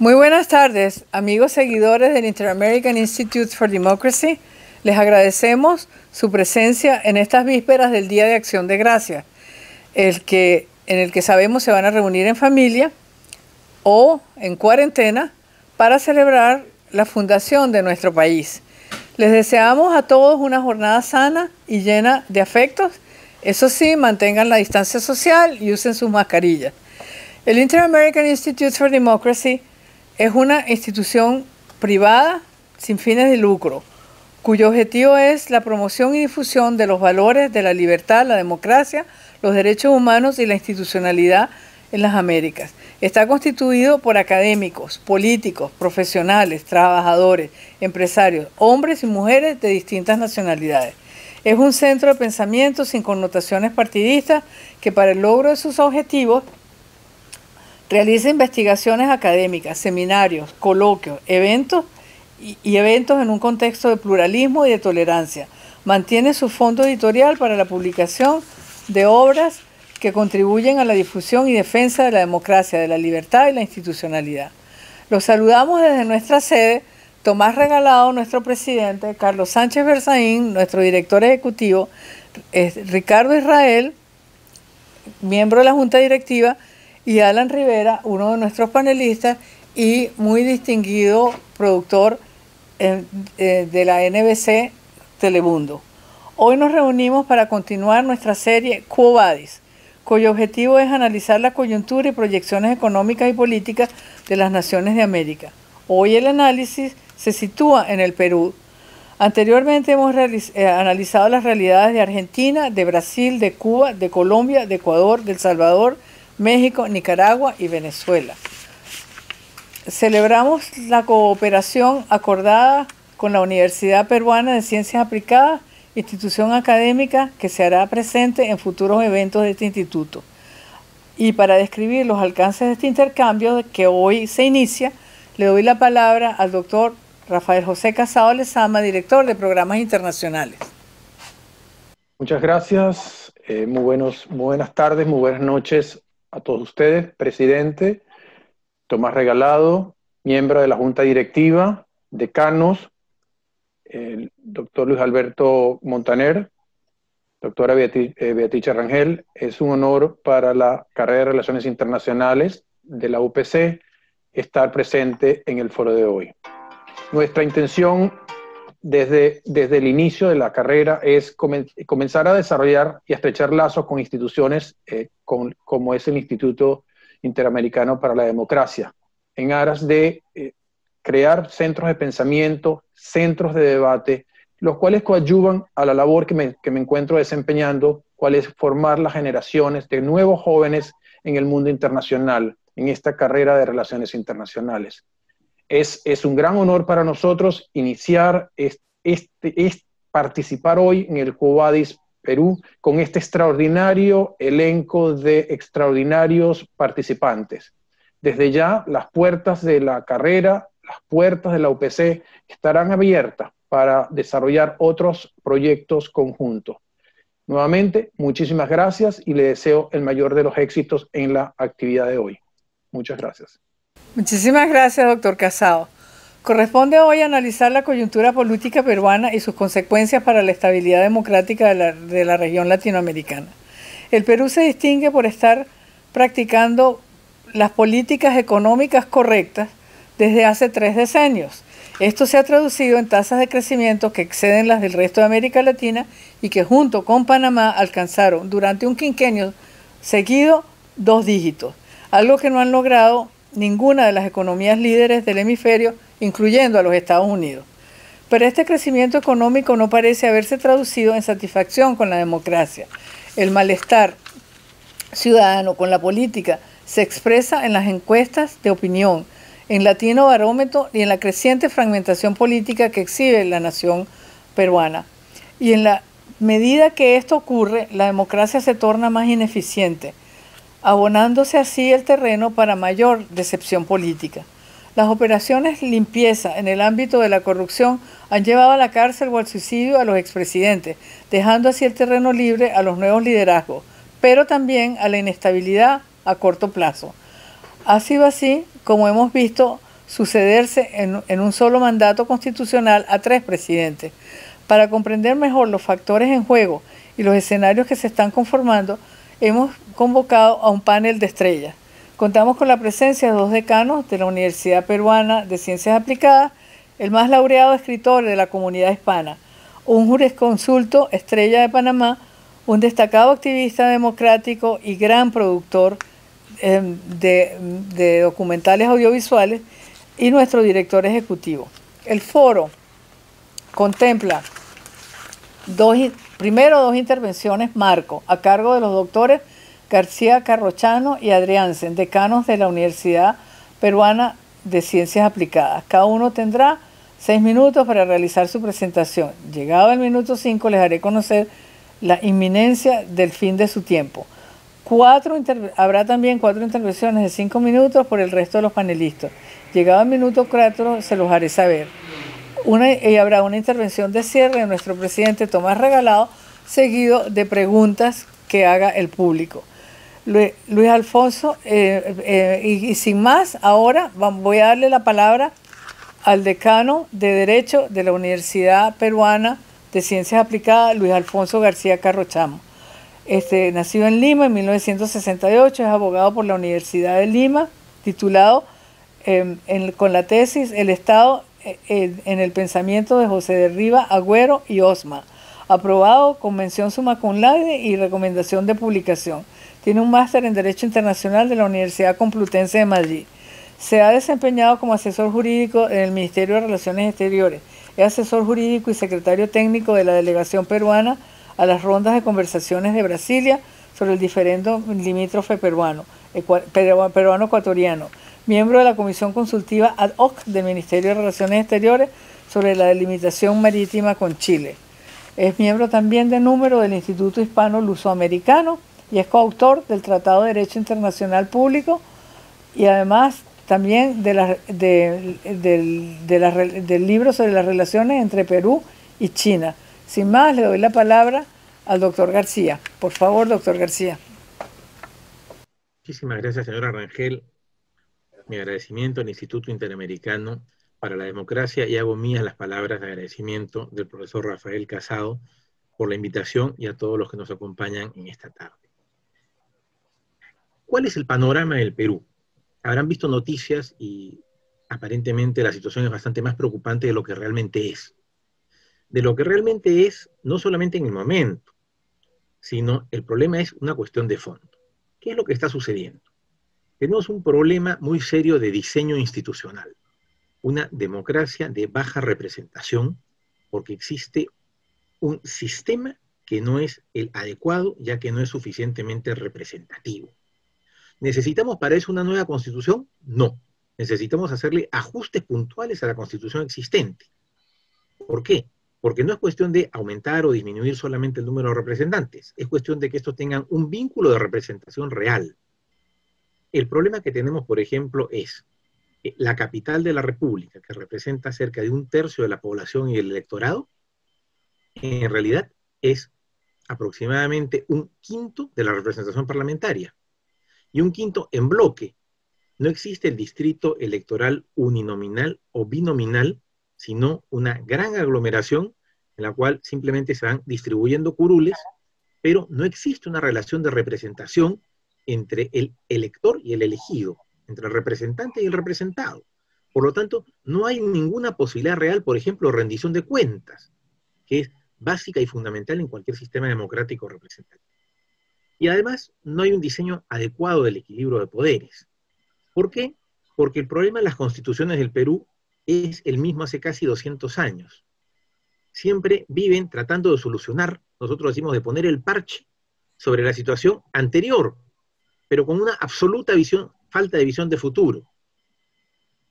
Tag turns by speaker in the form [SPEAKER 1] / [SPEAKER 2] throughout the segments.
[SPEAKER 1] Muy buenas tardes, amigos seguidores del Inter-American Institute for Democracy. Les agradecemos su presencia en estas vísperas del Día de Acción de Gracias, en el que sabemos se van a reunir en familia o en cuarentena para celebrar la fundación de nuestro país. Les deseamos a todos una jornada sana y llena de afectos. Eso sí, mantengan la distancia social y usen sus mascarillas. El Inter-American Institute for Democracy es una institución privada sin fines de lucro, cuyo objetivo es la promoción y difusión de los valores de la libertad, la democracia, los derechos humanos y la institucionalidad en las Américas. Está constituido por académicos, políticos, profesionales, trabajadores, empresarios, hombres y mujeres de distintas nacionalidades. Es un centro de pensamiento sin connotaciones partidistas que para el logro de sus objetivos realiza investigaciones académicas, seminarios, coloquios, eventos y eventos en un contexto de pluralismo y de tolerancia. Mantiene su fondo editorial para la publicación de obras que contribuyen a la difusión y defensa de la democracia, de la libertad y la institucionalidad. Los saludamos desde nuestra sede, Tomás Regalado, nuestro presidente, Carlos Sánchez Berzaín, nuestro director ejecutivo, Ricardo Israel, miembro de la Junta Directiva, y Alan Rivera, uno de nuestros panelistas y muy distinguido productor de la NBC Telemundo. Hoy nos reunimos para continuar nuestra serie Quo Vadis, cuyo objetivo es analizar la coyuntura y proyecciones económicas y políticas de las naciones de América. Hoy el análisis se sitúa en el Perú. Anteriormente hemos analizado las realidades de Argentina, de Brasil, de Cuba, de Colombia, de Ecuador, de El Salvador, México, Nicaragua y Venezuela. Celebramos la cooperación acordada con la Universidad Peruana de Ciencias Aplicadas, institución académica que se hará presente en futuros eventos de este instituto. Y para describir los alcances de este intercambio que hoy se inicia, le doy la palabra al doctor Rafael José Casado Lezama, director de Programas Internacionales.
[SPEAKER 2] Muchas gracias, muy buenas tardes, muy buenas noches a todos ustedes. Presidente Tomás Regalado, miembro de la Junta Directiva, decanos, el doctor Luis Alberto Montaner, doctora Beatriz Rangel. Es un honor para la carrera de Relaciones Internacionales de la UPC estar presente en el foro de hoy. Nuestra intención desde el inicio de la carrera es comenzar a desarrollar y a estrechar lazos con instituciones como es el Instituto Interamericano para la Democracia, en aras de crear centros de pensamiento, centros de debate, los cuales coadyuvan a la labor que me encuentro desempeñando, cual es formar las generaciones de nuevos jóvenes en el mundo internacional, en esta carrera de relaciones internacionales. Es un gran honor para nosotros iniciar, participar hoy en el Quo Vadis Perú con este extraordinario elenco de extraordinarios participantes. Desde ya, las puertas de la carrera, las puertas de la UPC estarán abiertas para desarrollar otros proyectos conjuntos. Nuevamente, muchísimas gracias y le deseo el mayor de los éxitos en la actividad de hoy. Muchas gracias.
[SPEAKER 1] Muchísimas gracias, doctor Casado. Corresponde hoy analizar la coyuntura política peruana y sus consecuencias para la estabilidad democrática de la región latinoamericana. El Perú se distingue por estar practicando las políticas económicas correctas desde hace 3 decenios. Esto se ha traducido en tasas de crecimiento que exceden las del resto de América Latina y que junto con Panamá alcanzaron durante un quinquenio seguido 2 dígitos, algo que no han logrado ninguna de las economías líderes del hemisferio, incluyendo a los Estados Unidos. Pero este crecimiento económico no parece haberse traducido en satisfacción con la democracia. El malestar ciudadano con la política se expresa en las encuestas de opinión, en Latino Barómetro y en la creciente fragmentación política que exhibe la nación peruana. Y en la medida que esto ocurre, la democracia se torna más ineficiente, abonándose así el terreno para mayor decepción política. Las operaciones limpieza en el ámbito de la corrupción han llevado a la cárcel o al suicidio a los expresidentes, dejando así el terreno libre a los nuevos liderazgos, pero también a la inestabilidad a corto plazo. Ha sido así como hemos visto sucederse en un solo mandato constitucional a 3 presidentes. Para comprender mejor los factores en juego y los escenarios que se están conformando, hemos convocado a un panel de estrellas. Contamos con la presencia de 2 decanos de la Universidad Peruana de Ciencias Aplicadas, el más laureado escritor de la comunidad hispana, un jurisconsulto estrella de Panamá, un destacado activista democrático y gran productor de documentales audiovisuales, y nuestro director ejecutivo. El foro contempla primero dos intervenciones marco a cargo de los doctores García Carrochano y Adriansen, decanos de la Universidad Peruana de Ciencias Aplicadas. Cada uno tendrá 6 minutos para realizar su presentación. Llegado el minuto 5, les haré conocer la inminencia del fin de su tiempo. Habrá también 4 intervenciones de 5 minutos por el resto de los panelistas. Llegado el minuto 4, se los haré saber. Y habrá una intervención de cierre de nuestro presidente Tomás Regalado, seguido de preguntas que haga el público. Luis Alfonso, y sin más, ahora voy a darle la palabra al decano de Derecho de la Universidad Peruana de Ciencias Aplicadas, Luis Alfonso García Carrochano. Nacido en Lima en 1968, es abogado por la Universidad de Lima, titulado con la tesis El Estado en el pensamiento de José de Riva, Agüero y Osma, aprobado con mención summa cum laude y recomendación de publicación. Tiene un máster en Derecho Internacional de la Universidad Complutense de Madrid. Se ha desempeñado como asesor jurídico en el Ministerio de Relaciones Exteriores. Es asesor jurídico y secretario técnico de la delegación peruana a las rondas de conversaciones de Brasilia sobre el diferendo limítrofe peruano-ecuatoriano. Miembro de la Comisión Consultiva ad hoc del Ministerio de Relaciones Exteriores sobre la delimitación marítima con Chile. Es miembro también de número del Instituto Hispano-Lusoamericano y es coautor del Tratado de Derecho Internacional Público y además también del libro sobre las relaciones entre Perú y China. Sin más, le doy la palabra al doctor García. Por favor, doctor García.
[SPEAKER 3] Muchísimas gracias, señora Rangel. Mi agradecimiento al Instituto Interamericano para la Democracia, y hago mías las palabras de agradecimiento del profesor Rafael Casado por la invitación y a todos los que nos acompañan en esta tarde. ¿Cuál es el panorama del Perú? Habrán visto noticias y aparentemente la situación es bastante más preocupante de lo que realmente es. De lo que realmente es, no solamente en el momento, sino el problema es una cuestión de fondo. ¿Qué es lo que está sucediendo? Tenemos un problema muy serio de diseño institucional, una democracia de baja representación, porque existe un sistema que no es el adecuado, ya que no es suficientemente representativo. ¿Necesitamos para eso una nueva constitución? No. Necesitamos hacerle ajustes puntuales a la constitución existente. ¿Por qué? Porque no es cuestión de aumentar o disminuir solamente el número de representantes, es cuestión de que estos tengan un vínculo de representación real. El problema que tenemos, por ejemplo, es que la capital de la República, que representa cerca de 1/3 de la población y el electorado, en realidad es aproximadamente 1/5 de la representación parlamentaria, y 1/5 en bloque. No existe el distrito electoral uninominal o binominal, sino una gran aglomeración en la cual simplemente se van distribuyendo curules, pero no existe una relación de representación entre el elector y el elegido, entre el representante y el representado. Por lo tanto, no hay ninguna posibilidad real, por ejemplo, de rendición de cuentas, que es básica y fundamental en cualquier sistema democrático representativo. Y además, no hay un diseño adecuado del equilibrio de poderes. ¿Por qué? Porque el problema de las constituciones del Perú es el mismo hace casi 200 años. Siempre viven tratando de solucionar, nosotros decimos de poner el parche sobre la situación anterior, pero con una absoluta falta de visión de futuro.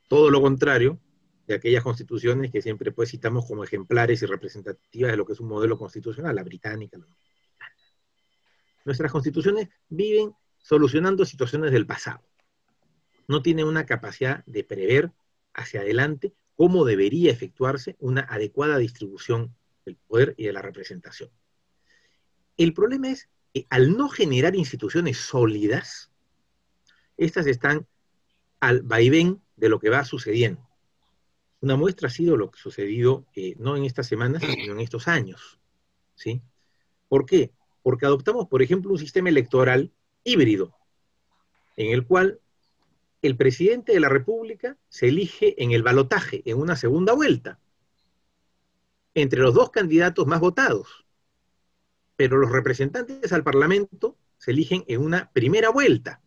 [SPEAKER 3] Todo lo contrario de aquellas constituciones que siempre pues citamos como ejemplares y representativas de lo que es un modelo constitucional, la británica, la norteamericana. Nuestras constituciones viven solucionando situaciones del pasado. No tienen una capacidad de prever hacia adelante cómo debería efectuarse una adecuada distribución del poder y de la representación. El problema es que al no generar instituciones sólidas, estas están al vaivén de lo que va sucediendo. Una muestra ha sido lo que ha sucedido no en estas semanas, sino en estos años, ¿sí? ¿Por qué? Porque adoptamos, por ejemplo, un sistema electoral híbrido, en el cual el presidente de la República se elige en el balotaje, en una segunda vuelta, entre los dos candidatos más votados. Pero los representantes al Parlamento se eligen en una primera vuelta,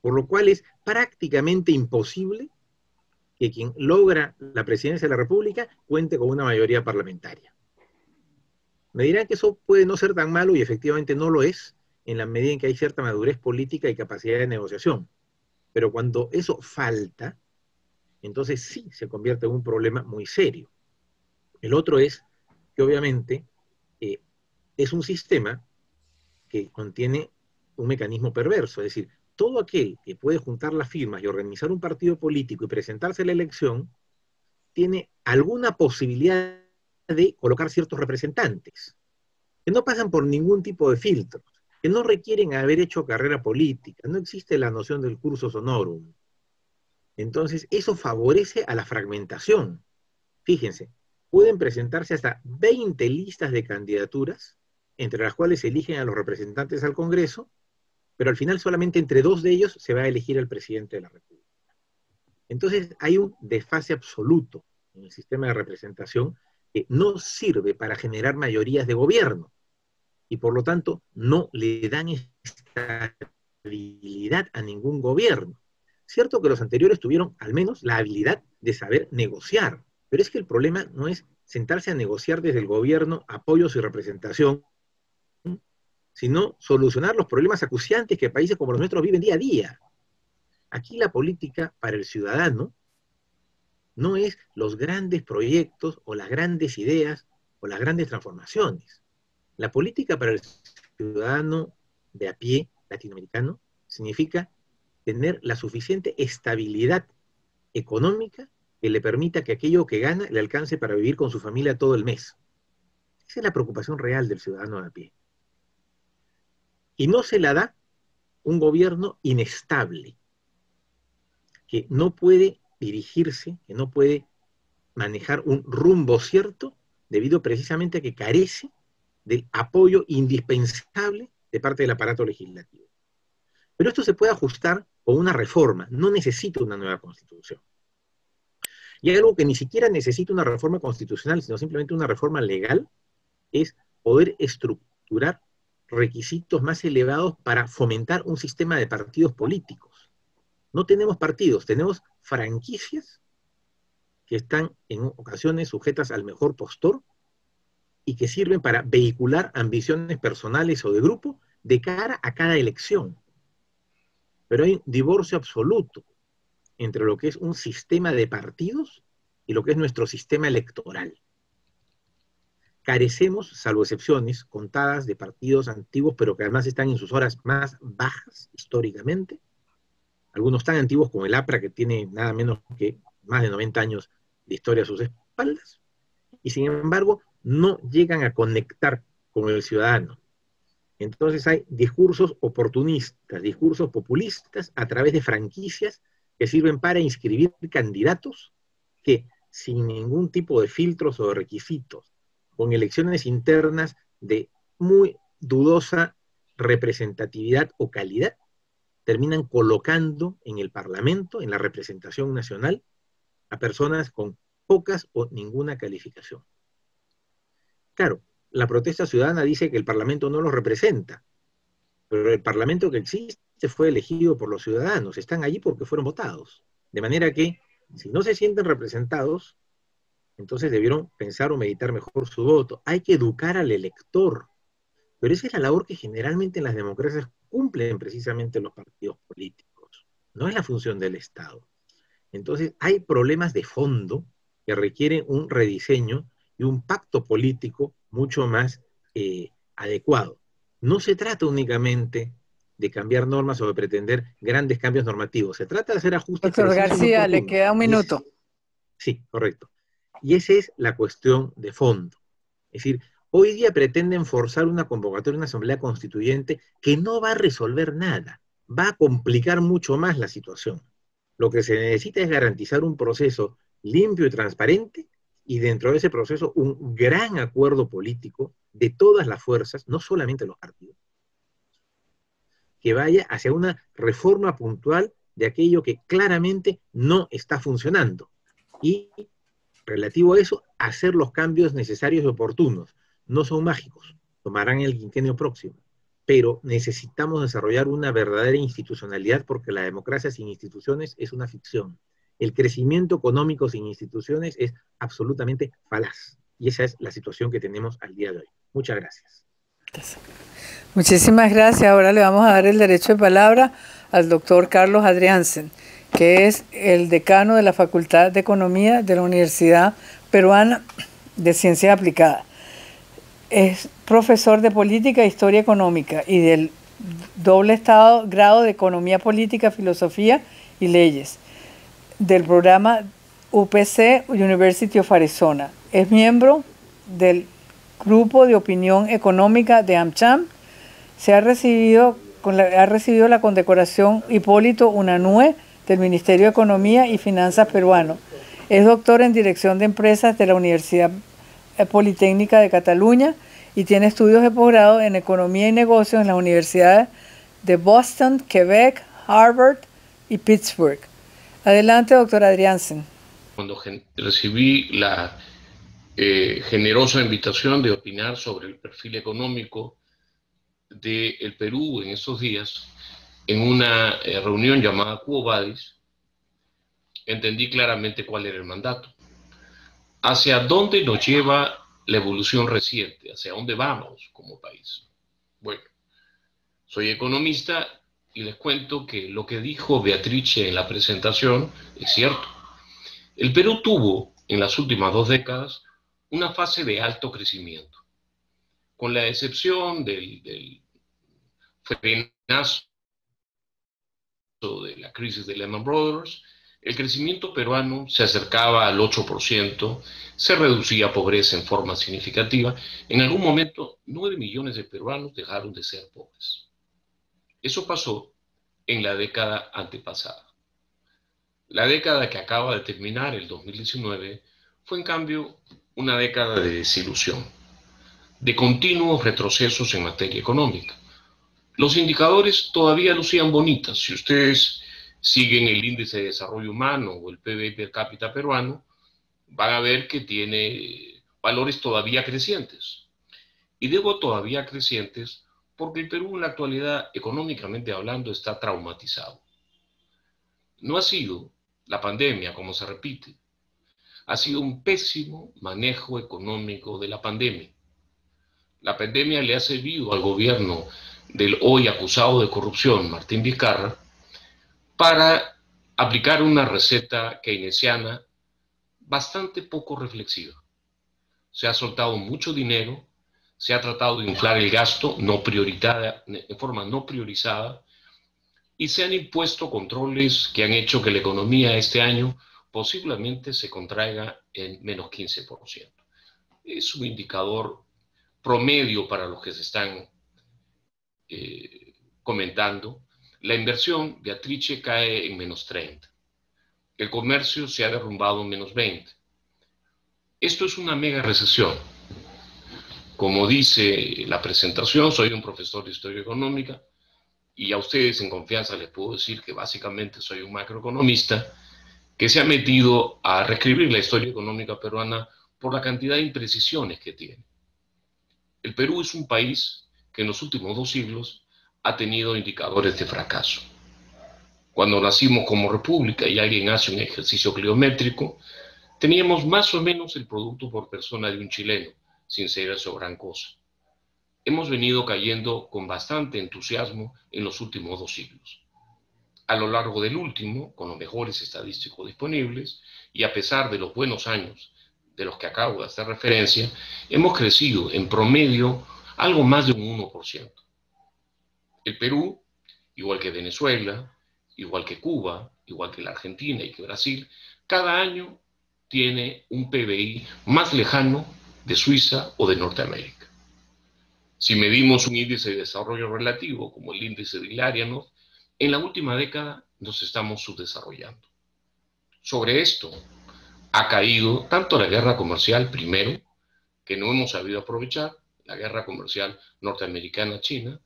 [SPEAKER 3] por lo cual es prácticamente imposible que quien logra la presidencia de la República cuente con una mayoría parlamentaria. Me dirán que eso puede no ser tan malo, y efectivamente no lo es, en la medida en que hay cierta madurez política y capacidad de negociación. Pero cuando eso falta, entonces sí se convierte en un problema muy serio. El otro es que obviamente es un sistema que contiene un mecanismo perverso, es decir, todo aquel que puede juntar las firmas y organizar un partido político y presentarse a la elección, tiene alguna posibilidad de colocar ciertos representantes, que no pasan por ningún tipo de filtros, que no requieren haber hecho carrera política, no existe la noción del cursus honorum. Entonces, eso favorece a la fragmentación. Fíjense, pueden presentarse hasta 20 listas de candidaturas, entre las cuales se eligen a los representantes al Congreso, pero al final solamente entre 2 de ellos se va a elegir al presidente de la República. Entonces hay un desfase absoluto en el sistema de representación que no sirve para generar mayorías de gobierno, y por lo tanto no le dan estabilidad a ningún gobierno. Cierto que los anteriores tuvieron al menos la habilidad de saber negociar, pero es que el problema no es sentarse a negociar desde el gobierno apoyos y representación, sino solucionar los problemas acuciantes que países como los nuestros viven día a día. Aquí la política para el ciudadano no es los grandes proyectos o las grandes ideas o las grandes transformaciones. La política para el ciudadano de a pie latinoamericano significa tener la suficiente estabilidad económica que le permita que aquello que gana le alcance para vivir con su familia todo el mes. Esa es la preocupación real del ciudadano de a pie. Y no se la da un gobierno inestable, que no puede dirigirse, que no puede manejar un rumbo cierto, debido precisamente a que carece del apoyo indispensable de parte del aparato legislativo. Pero esto se puede ajustar con una reforma, no necesita una nueva constitución. Y hay algo que ni siquiera necesita una reforma constitucional, sino simplemente una reforma legal, es poder estructurar requisitos más elevados para fomentar un sistema de partidos políticos. No tenemos partidos, tenemos franquicias que están en ocasiones sujetas al mejor postor y que sirven para vehicular ambiciones personales o de grupo de cara a cada elección. Pero hay un divorcio absoluto entre lo que es un sistema de partidos y lo que es nuestro sistema electoral. Carecemos, salvo excepciones contadas, de partidos antiguos, pero que además están en sus horas más bajas históricamente. Algunos tan antiguos como el APRA, que tiene nada menos que más de 90 años de historia a sus espaldas, y sin embargo no llegan a conectar con el ciudadano. Entonces hay discursos oportunistas, discursos populistas a través de franquicias que sirven para inscribir candidatos que, sin ningún tipo de filtros o de requisitos, con elecciones internas de muy dudosa representatividad o calidad, terminan colocando en el Parlamento, en la representación nacional, a personas con pocas o ninguna calificación. Claro, la protesta ciudadana dice que el Parlamento no los representa, pero el Parlamento que existe fue elegido por los ciudadanos, están allí porque fueron votados. De manera que, si no se sienten representados, entonces debieron pensar o meditar mejor su voto. Hay que educar al elector, pero esa es la labor que generalmente en las democracias cumplen precisamente los partidos políticos. No es la función del Estado. Entonces hay problemas de fondo que requieren un rediseño y un pacto político mucho más adecuado. No se trata únicamente de cambiar normas o de pretender grandes cambios normativos. Se trata de hacer ajustes.
[SPEAKER 1] Doctor García, le queda un minuto.
[SPEAKER 3] Sí, correcto. Y esa es la cuestión de fondo. Es decir, hoy día pretenden forzar una convocatoria de una asamblea constituyente que no va a resolver nada, va a complicar mucho más la situación. Lo que se necesita es garantizar un proceso limpio y transparente, y dentro de ese proceso un gran acuerdo político de todas las fuerzas, no solamente los partidos, que vaya hacia una reforma puntual de aquello que claramente no está funcionando. Y relativo a eso, hacer los cambios necesarios y oportunos. No son mágicos, tomarán el quinquenio próximo, pero necesitamos desarrollar una verdadera institucionalidad, porque la democracia sin instituciones es una ficción. El crecimiento económico sin instituciones es absolutamente falaz. Y esa es la situación que tenemos al día de hoy. Muchas gracias.
[SPEAKER 1] Muchísimas gracias. Ahora le vamos a dar el derecho de palabra al doctor Carlos Adriansen, que es el decano de la Facultad de Economía de la Universidad Peruana de Ciencias Aplicadas. Es profesor de Política e Historia Económica y del doble grado de Economía Política, Filosofía y Leyes del programa UPC University of Arizona. Es miembro del Grupo de Opinión Económica de AmCham. Ha recibido la condecoración Hipólito Unanue del Ministerio de Economía y Finanzas peruano. Es doctor en Dirección de Empresas de la Universidad Politécnica de Cataluña y tiene estudios de posgrado en Economía y Negocios en las universidades de Boston, Quebec, Harvard y Pittsburgh. Adelante, doctor Adriansen.
[SPEAKER 4] Cuando recibí la generosa invitación de opinar sobre el perfil económico del Perú en estos días, en una reunión llamada Quo Vadis, entendí claramente cuál era el mandato. ¿Hacia dónde nos lleva la evolución reciente? ¿Hacia dónde vamos como país? Bueno, soy economista y les cuento que lo que dijo Beatrice en la presentación es cierto. El Perú tuvo en las últimas 2 décadas una fase de alto crecimiento, con la excepción del frenazo de la crisis de Lehman Brothers. El crecimiento peruano se acercaba al 8%, se reducía pobreza en forma significativa. En algún momento, 9 millones de peruanos dejaron de ser pobres. Eso pasó en la década antepasada. La década que acaba de terminar, el 2019, fue en cambio una década de desilusión, de continuos retrocesos en materia económica. Los indicadores todavía lucían bonitas. Si ustedes siguen el índice de desarrollo humano o el PBI per cápita peruano, van a ver que tiene valores todavía crecientes. Y digo todavía crecientes porque el Perú en la actualidad, económicamente hablando, está traumatizado. No ha sido la pandemia, como se repite, ha sido un pésimo manejo económico de la pandemia. La pandemia le ha servido al gobierno del hoy acusado de corrupción, Martín Vizcarra, para aplicar una receta keynesiana bastante poco reflexiva. Se ha soltado mucho dinero, se ha tratado de inflar el gasto en forma no priorizada, y se han impuesto controles que han hecho que la economía este año posiblemente se contraiga en menos 15%. Es un indicador promedio para los que se están comentando. La inversión, Beatrice, cae en menos 30. El comercio se ha derrumbado en menos 20. Esto es una mega recesión. Como dice la presentación, soy un profesor de historia económica y a ustedes en confianza les puedo decir que básicamente soy un macroeconomista que se ha metido a reescribir la historia económica peruana por la cantidad de imprecisiones que tiene. El Perú es un país que en los últimos 2 siglos ha tenido indicadores de fracaso. Cuando nacimos como república y alguien hace un ejercicio cliométrico, teníamos más o menos el producto por persona de un chileno, sin ser eso gran cosa. Hemos venido cayendo con bastante entusiasmo en los últimos 2 siglos. A lo largo del último, con los mejores estadísticos disponibles, y a pesar de los buenos años de los que acabo de hacer referencia, hemos crecido en promedio algo más de un 1%. El Perú, igual que Venezuela, igual que Cuba, igual que la Argentina y que Brasil, cada año tiene un PBI más lejano de Suiza o de Norteamérica. Si medimos un índice de desarrollo relativo, como el índice de Hilarianov, en la última década nos estamos subdesarrollando. Sobre esto ha caído tanto la guerra comercial primero, que no hemos sabido aprovechar, la guerra comercial norteamericana-china,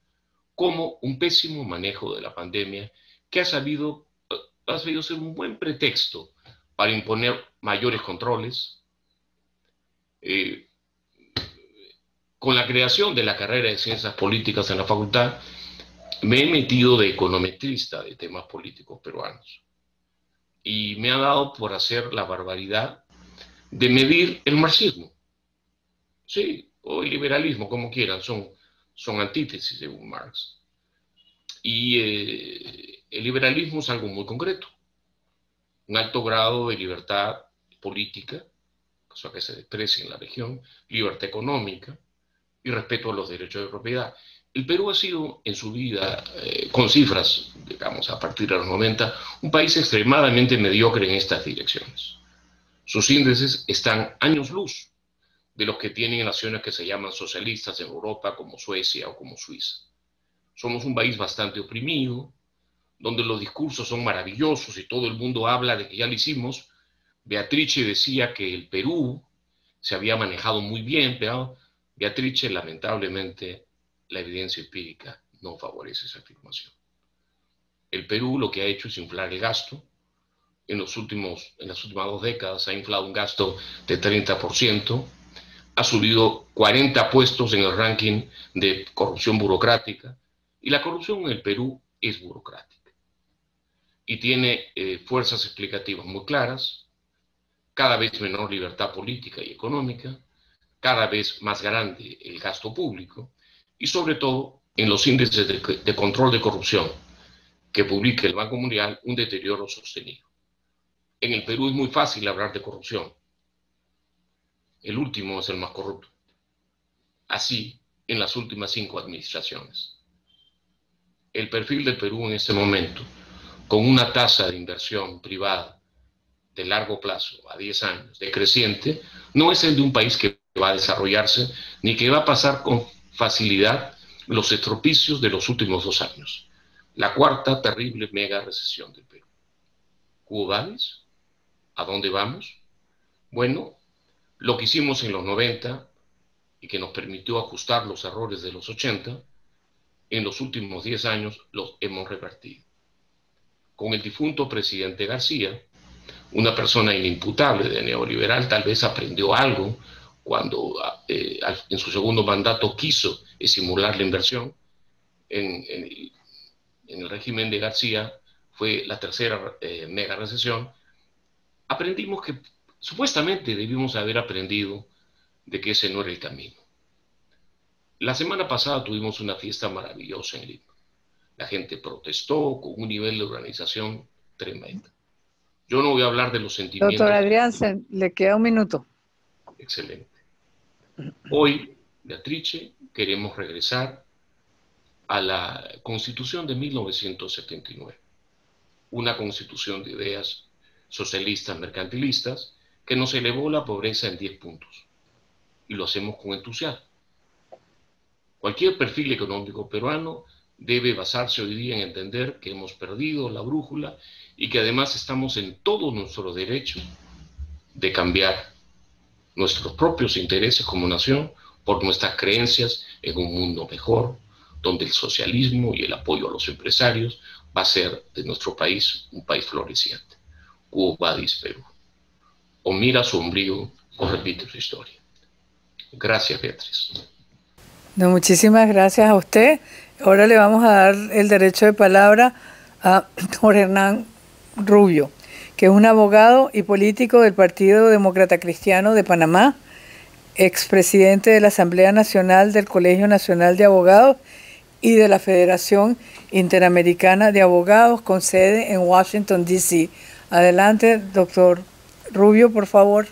[SPEAKER 4] como un pésimo manejo de la pandemia que ha sabido ser un buen pretexto para imponer mayores controles. Eh, con la creación de la carrera de Ciencias Políticas en la facultad, me he metido de econometrista de temas políticos peruanos y me ha dado por hacer la barbaridad de medir el marxismo, sí, o el liberalismo, como quieran, son antítesis según Marx. Y el liberalismo es algo muy concreto, un alto grado de libertad política, cosa que se desprecia en la región, libertad económica y respeto a los derechos de propiedad. El Perú ha sido en su vida, con cifras, digamos, a partir de los 90, un país extremadamente mediocre en estas direcciones. Sus índices están años luz de los que tienen naciones que se llaman socialistas en Europa, como Suecia o como Suiza. Somos un país bastante oprimido, donde los discursos son maravillosos y todo el mundo habla de que ya lo hicimos. Beatrice decía que el Perú se había manejado muy bien, pero Beatrice, lamentablemente, la evidencia empírica no favorece esa afirmación. El Perú lo que ha hecho es inflar el gasto. En las últimas 2 décadas ha inflado un gasto de 30%, ha subido 40 puestos en el ranking de corrupción burocrática, y la corrupción en el Perú es burocrática. Y tiene fuerzas explicativas muy claras: cada vez menor libertad política y económica, cada vez más grande el gasto público, y sobre todo en los índices de control de corrupción que publica el Banco Mundial, un deterioro sostenido. En el Perú es muy fácil hablar de corrupción. El último es el más corrupto. Así, en las últimas 5 administraciones. El perfil del Perú en este momento, con una tasa de inversión privada de largo plazo, a 10 años, decreciente, no es el de un país que va a desarrollarse, ni que va a pasar con facilidad los estropicios de los últimos 2 años. La cuarta terrible mega recesión del Perú. ¿Quo vadis? ¿A dónde vamos? Bueno, lo que hicimos en los 90 y que nos permitió ajustar los errores de los 80, en los últimos 10 años los hemos revertido. Con el difunto presidente García, una persona inimputable de neoliberal, tal vez aprendió algo cuando en su segundo mandato quiso estimular la inversión. En el régimen de García fue la tercera mega recesión. Aprendimos que supuestamente debimos haber aprendido de que ese no era el camino. La semana pasada tuvimos una fiesta maravillosa en Lima. La gente protestó con un nivel de organización tremendo. Yo no voy a hablar de los sentimientos.
[SPEAKER 1] Doctor Adrián, le queda un minuto.
[SPEAKER 4] Excelente. Hoy, Beatrice, queremos regresar a la Constitución de 1979, una constitución de ideas socialistas, mercantilistas, que nos elevó la pobreza en 10 puntos, y lo hacemos con entusiasmo. Cualquier perfil económico peruano debe basarse hoy día en entender que hemos perdido la brújula y que además estamos en todo nuestro derecho de cambiar nuestros propios intereses como nación por nuestras creencias en un mundo mejor, donde el socialismo y el apoyo a los empresarios va a ser de nuestro país un país floreciente. Quo vadis, Perú. O mira su ombligo o repite su historia. Gracias, Beatriz.
[SPEAKER 1] No, muchísimas gracias a usted. Ahora le vamos a dar el derecho de palabra a Jorge Hernán Rubio, que es un abogado y político del Partido Demócrata Cristiano de Panamá, expresidente de la Asamblea Nacional del Colegio Nacional de Abogados y de la Federación Interamericana de Abogados con sede en Washington, D.C. Adelante, doctor Rubio, por favor.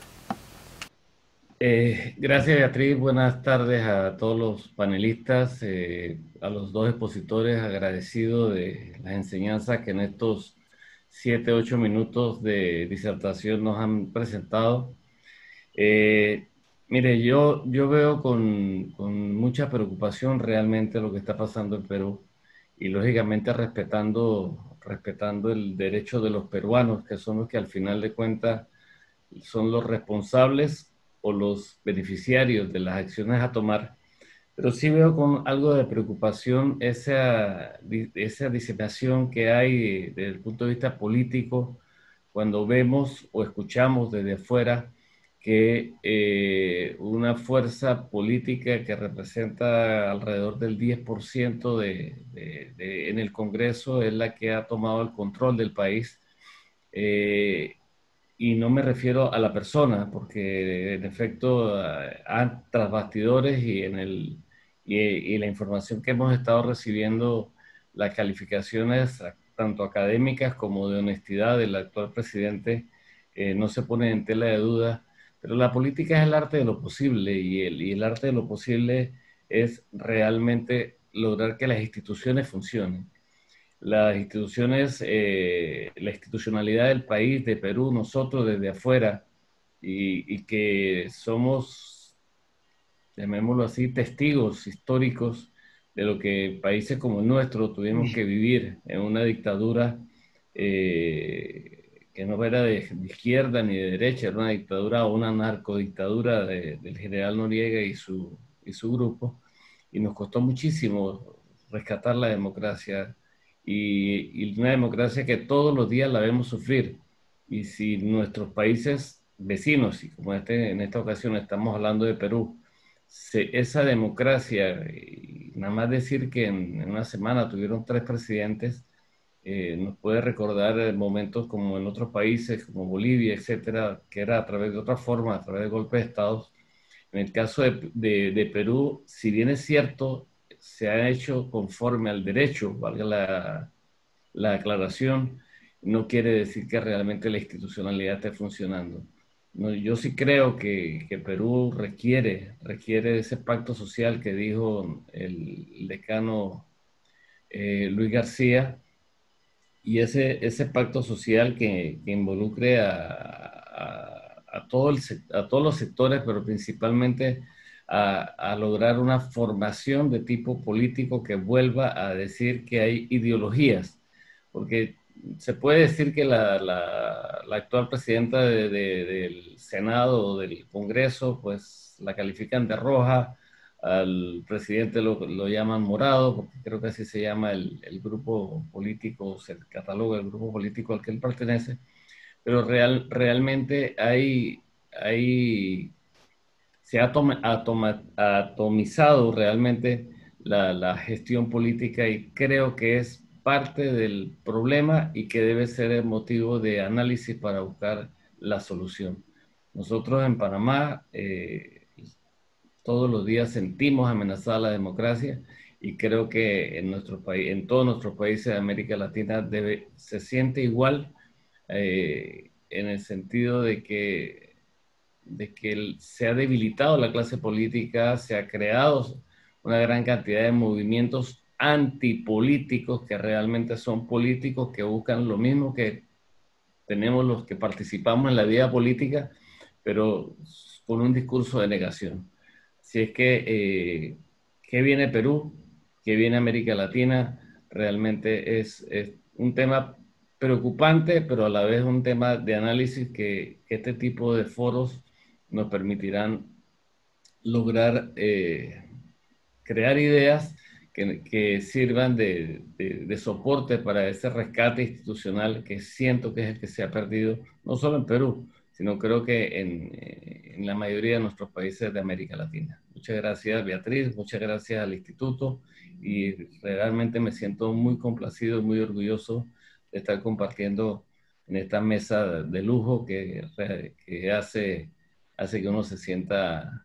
[SPEAKER 5] Gracias, Beatriz. Buenas tardes a todos los panelistas, a los dos expositores, agradecido de las enseñanzas que en estos 7-8 minutos de disertación nos han presentado. Mire, yo veo con mucha preocupación realmente lo que está pasando en Perú, y lógicamente respetando respetando el derecho de los peruanos, que son los que al final de cuentas son los responsables o los beneficiarios de las acciones a tomar. Pero sí veo con algo de preocupación esa diseminación que hay desde el punto de vista político cuando vemos o escuchamos desde afuera que una fuerza política que representa alrededor del 10% en el Congreso es la que ha tomado el control del país. Y no me refiero a la persona, porque en efecto, tras bastidores y la información que hemos estado recibiendo, las calificaciones tanto académicas como de honestidad del actual presidente no se ponen en tela de duda. Pero la política es el arte de lo posible y el arte de lo posible es realmente lograr que las instituciones funcionen. Las instituciones, la institucionalidad del país, de Perú, nosotros desde afuera, y que somos, llamémoslo así, testigos históricos de lo que países como el nuestro tuvimos que vivir en una dictadura que no era de izquierda ni de derecha, era una dictadura o una narcodictadura del general Noriega y su grupo, y nos costó muchísimo rescatar la democracia y una democracia que todos los días la vemos sufrir. Y si nuestros países vecinos, y como en esta ocasión estamos hablando de Perú, esa democracia, y nada más decir que en una semana tuvieron 3 presidentes, nos puede recordar momentos como en otros países, como Bolivia, etcétera, que era a través de otra forma, a través de golpes de Estado. En el caso de Perú, si bien es cierto, se ha hecho conforme al derecho, valga la aclaración, no quiere decir que realmente la institucionalidad esté funcionando. No, yo sí creo que Perú requiere de ese pacto social que dijo el decano Luis García, y ese pacto social que involucre a todos los sectores, pero principalmente a lograr una formación de tipo político que vuelva a decir que hay ideologías, porque se puede decir que la actual presidenta del Senado o del Congreso, pues la califican de roja, al presidente lo llaman morado, porque creo que así se llama el grupo político, se cataloga el grupo político al que él pertenece, pero realmente se ha atomizado realmente la gestión política, y creo que es parte del problema y que debe ser el motivo de análisis para buscar la solución. Nosotros en Panamá todos los días sentimos amenazada la democracia, y creo que en nuestro país, en todos nuestros países de América Latina se siente igual, en el sentido de que se ha debilitado la clase política, se ha creado una gran cantidad de movimientos antipolíticos que realmente son políticos que buscan lo mismo que tenemos los que participamos en la vida política, pero con un discurso de negación. Así es que, ¿qué viene Perú? ¿Qué viene América Latina? Realmente es un tema preocupante, pero a la vez un tema de análisis que este tipo de foros nos permitirán lograr crear ideas que sirvan de soporte para ese rescate institucional que siento que es el que se ha perdido, no solo en Perú, sino creo que en la mayoría de nuestros países de América Latina. Muchas gracias, Beatriz, muchas gracias al Instituto, y realmente me siento muy complacido, muy orgulloso de estar compartiendo en esta mesa de lujo que hace que uno se sienta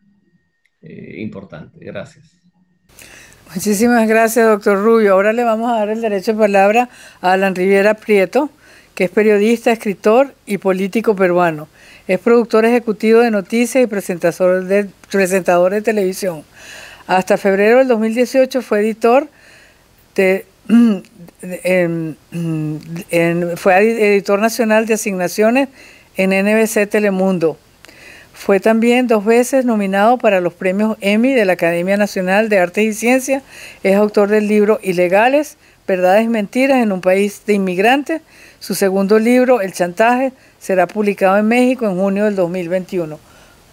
[SPEAKER 5] importante. Gracias.
[SPEAKER 1] Muchísimas gracias, doctor Rubio. Ahora le vamos a dar el derecho de palabra a Alan Rivera Prieto, que es periodista, escritor y político peruano. Es productor ejecutivo de noticias y presentador de televisión. Hasta febrero del 2018 fue editor fue editor nacional de asignaciones en NBC Telemundo. Fue también 2 veces nominado para los premios Emmy de la Academia Nacional de Artes y Ciencias. Es autor del libro Ilegales, verdades y mentiras en un país de inmigrantes. Su segundo libro, El chantaje, será publicado en México en junio del 2021.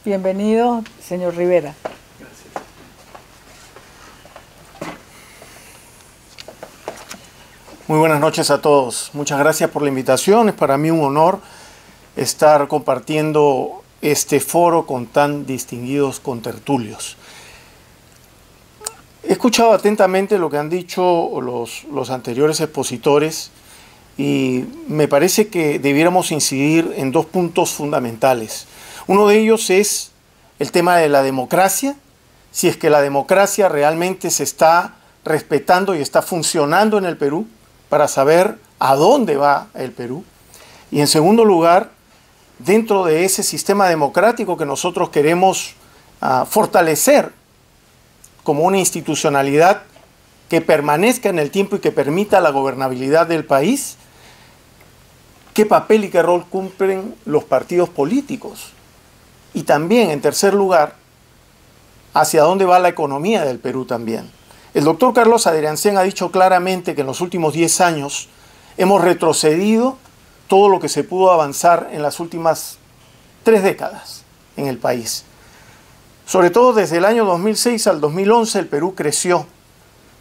[SPEAKER 1] Bienvenido, señor Rivera.
[SPEAKER 6] Gracias. Muy buenas noches a todos. Muchas gracias por la invitación. Es para mí un honor estar compartiendo este foro con tan distinguidos contertulios. He escuchado atentamente lo que han dicho los anteriores expositores y me parece que debiéramos incidir en dos puntos fundamentales. Uno de ellos es el tema de la democracia, si es que la democracia realmente se está respetando y está funcionando en el Perú, para saber a dónde va el Perú. Y en segundo lugar, dentro de ese sistema democrático que nosotros queremos fortalecer como una institucionalidad que permanezca en el tiempo y que permita la gobernabilidad del país, ¿qué papel y qué rol cumplen los partidos políticos? Y también, en tercer lugar, ¿hacia dónde va la economía del Perú también? El doctor Carlos Adriancén ha dicho claramente que en los últimos 10 años hemos retrocedido todo lo que se pudo avanzar en las últimas 3 décadas en el país. Sobre todo desde el año 2006 al 2011 el Perú creció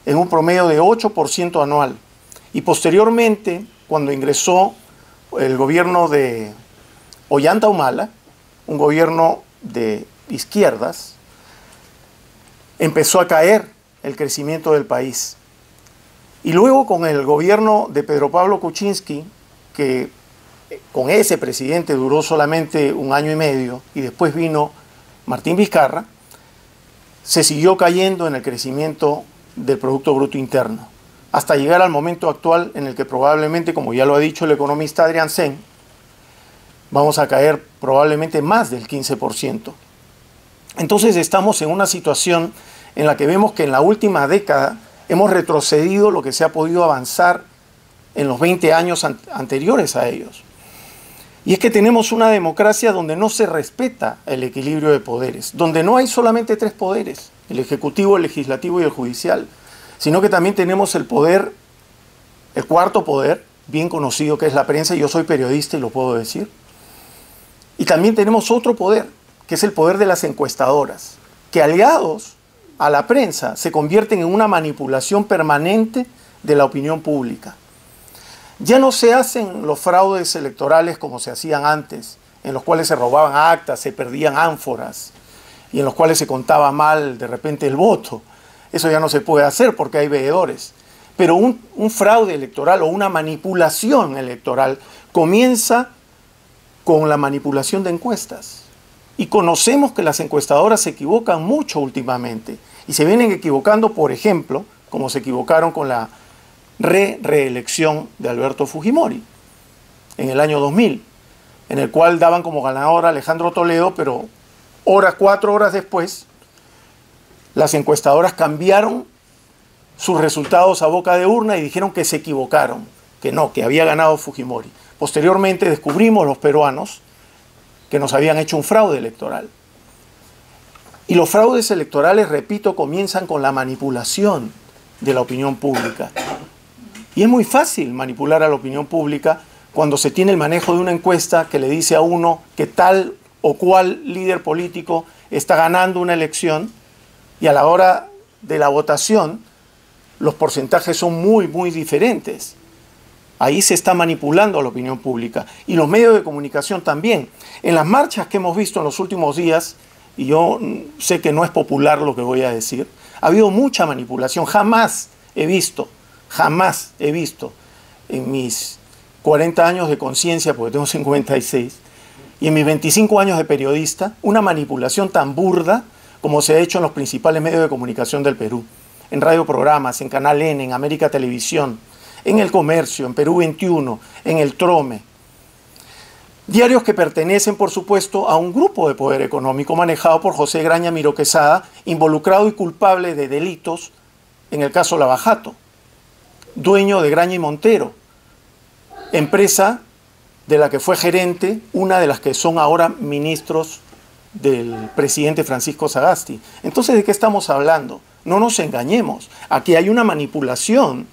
[SPEAKER 6] en un promedio de 8% anual. Y posteriormente, cuando ingresó el gobierno de Ollanta Humala, un gobierno de izquierdas, empezó a caer el crecimiento del país. Y luego con el gobierno de Pedro Pablo Kuczynski, que con ese presidente duró solamente 1 año y medio, y después vino Martín Vizcarra, se siguió cayendo en el crecimiento del Producto Bruto Interno, hasta llegar al momento actual en el que probablemente, como ya lo ha dicho el economista Adriancén, vamos a caer probablemente más del 15%. Entonces estamos en una situación en la que vemos que en la última década hemos retrocedido lo que se ha podido avanzar en los 20 años anteriores a ellos. Y es que tenemos una democracia donde no se respeta el equilibrio de poderes, donde no hay solamente 3 poderes, el ejecutivo, el legislativo y el judicial, sino que también tenemos el poder, el cuarto poder, bien conocido, que es la prensa, y yo soy periodista y lo puedo decir. Y también tenemos otro poder, que es el poder de las encuestadoras, que aliados a la prensa se convierten en una manipulación permanente de la opinión pública. Ya no se hacen los fraudes electorales como se hacían antes, en los cuales se robaban actas, se perdían ánforas y en los cuales se contaba mal de repente el voto. Eso ya no se puede hacer porque hay veedores. Pero un fraude electoral o una manipulación electoral comienza con la manipulación de encuestas. Y conocemos que las encuestadoras se equivocan mucho últimamente. Y se vienen equivocando, por ejemplo, como se equivocaron con la reelección de Alberto Fujimori en el año 2000, en el cual daban como ganador a Alejandro Toledo, pero 4 horas después, las encuestadoras cambiaron sus resultados a boca de urna y dijeron que se equivocaron, que no, que había ganado Fujimori. Posteriormente descubrimos los peruanos que nos habían hecho un fraude electoral. Y los fraudes electorales, repito, comienzan con la manipulación de la opinión pública. Y es muy fácil manipular a la opinión pública cuando se tiene el manejo de una encuesta que le dice a uno que tal o cual líder político está ganando una elección y a la hora de la votación los porcentajes son muy, muy diferentes. Ahí se está manipulando a la opinión pública. Y los medios de comunicación también. En las marchas que hemos visto en los últimos días, y yo sé que no es popular lo que voy a decir, ha habido mucha manipulación. Jamás he visto en mis 40 años de conciencia, porque tengo 56, y en mis 25 años de periodista, una manipulación tan burda como se ha hecho en los principales medios de comunicación del Perú. En radioprogramas, en Canal N, en América Televisión, en El Comercio, en Perú 21, en El Trome. Diarios que pertenecen, por supuesto, a un grupo de poder económico manejado por José Graña Miró Quesada, involucrado y culpable de delitos en el caso Lavajato, dueño de Graña y Montero, empresa de la que fue gerente una de las que son ahora ministros del presidente Francisco Sagasti. Entonces, ¿de qué estamos hablando? No nos engañemos. Aquí hay una manipulación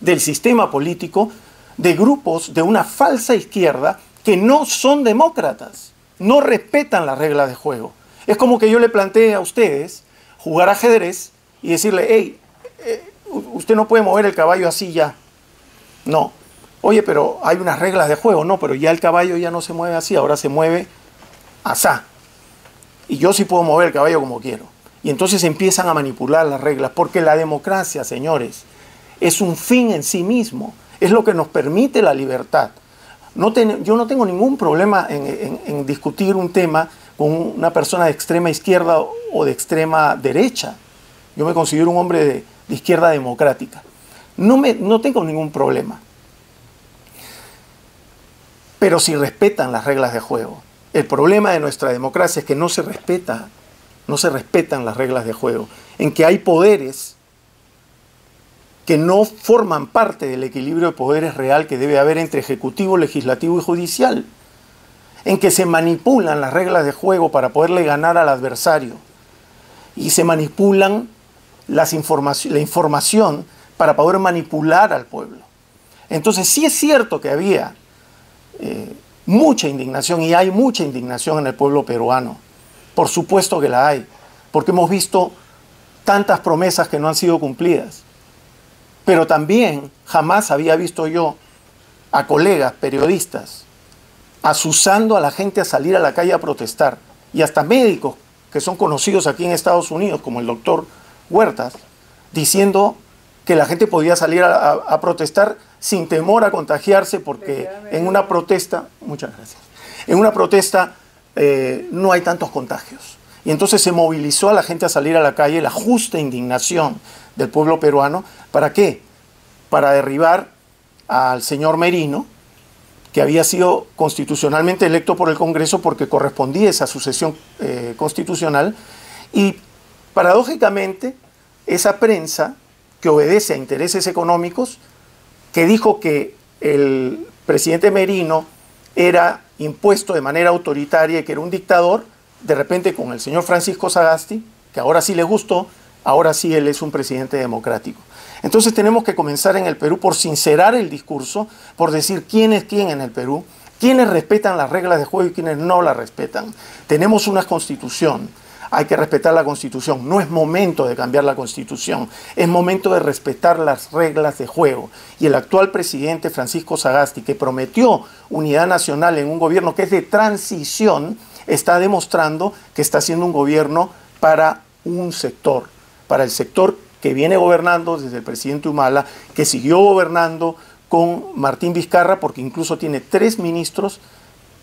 [SPEAKER 6] del sistema político de grupos de una falsa izquierda que no son demócratas, no respetan las reglas de juego. Es como que yo le plantee a ustedes jugar ajedrez y decirle, hey, usted no puede mover el caballo así ya. No. Oye, pero hay unas reglas de juego. No, pero ya el caballo ya no se mueve así, ahora se mueve asá. Y yo sí puedo mover el caballo como quiero. Y entonces empiezan a manipular las reglas, porque la democracia, señores, es un fin en sí mismo. Es lo que nos permite la libertad. Yo no tengo ningún problema en discutir un tema con una persona de extrema izquierda o de extrema derecha. Yo me considero un hombre de izquierda democrática. No tengo ningún problema. Pero si respetan las reglas de juego. El problema de nuestra democracia es que no se respetan las reglas de juego, en que hay poderes que no forman parte del equilibrio de poderes real que debe haber entre ejecutivo, legislativo y judicial, en que se manipulan las reglas de juego para poderle ganar al adversario y se manipulan la información para poder manipular al pueblo. Entonces sí es cierto que había mucha indignación, y hay mucha indignación en el pueblo peruano. Por supuesto que la hay, porque hemos visto tantas promesas que no han sido cumplidas. Pero también jamás había visto yo a colegas periodistas asusando a la gente a salir a la calle a protestar, y hasta médicos que son conocidos aquí en Estados Unidos, como el doctor Huertas, diciendo que la gente podía salir a protestar sin temor a contagiarse, porque en una protesta, muchas gracias, en una protesta no hay tantos contagios. Y entonces se movilizó a la gente a salir a la calle, la justa indignación del pueblo peruano. ¿Para qué? Para derribar al señor Merino, que había sido constitucionalmente electo por el Congreso porque correspondía a esa sucesión constitucional. Y paradójicamente, esa prensa que obedece a intereses económicos, que dijo que el presidente Merino era impuesto de manera autoritaria y que era un dictador, de repente con el señor Francisco Sagasti, que ahora sí le gustó, ahora sí él es un presidente democrático. Entonces tenemos que comenzar en el Perú por sincerar el discurso, por decir quién es quién en el Perú, quiénes respetan las reglas de juego y quiénes no las respetan. Tenemos una constitución, hay que respetar la constitución. No es momento de cambiar la constitución, es momento de respetar las reglas de juego. Y el actual presidente Francisco Sagasti, que prometió unidad nacional en un gobierno que es de transición, está demostrando que está haciendo un gobierno para un sector, para el sector que viene gobernando desde el presidente Humala, que siguió gobernando con Martín Vizcarra, porque incluso tiene 3 ministros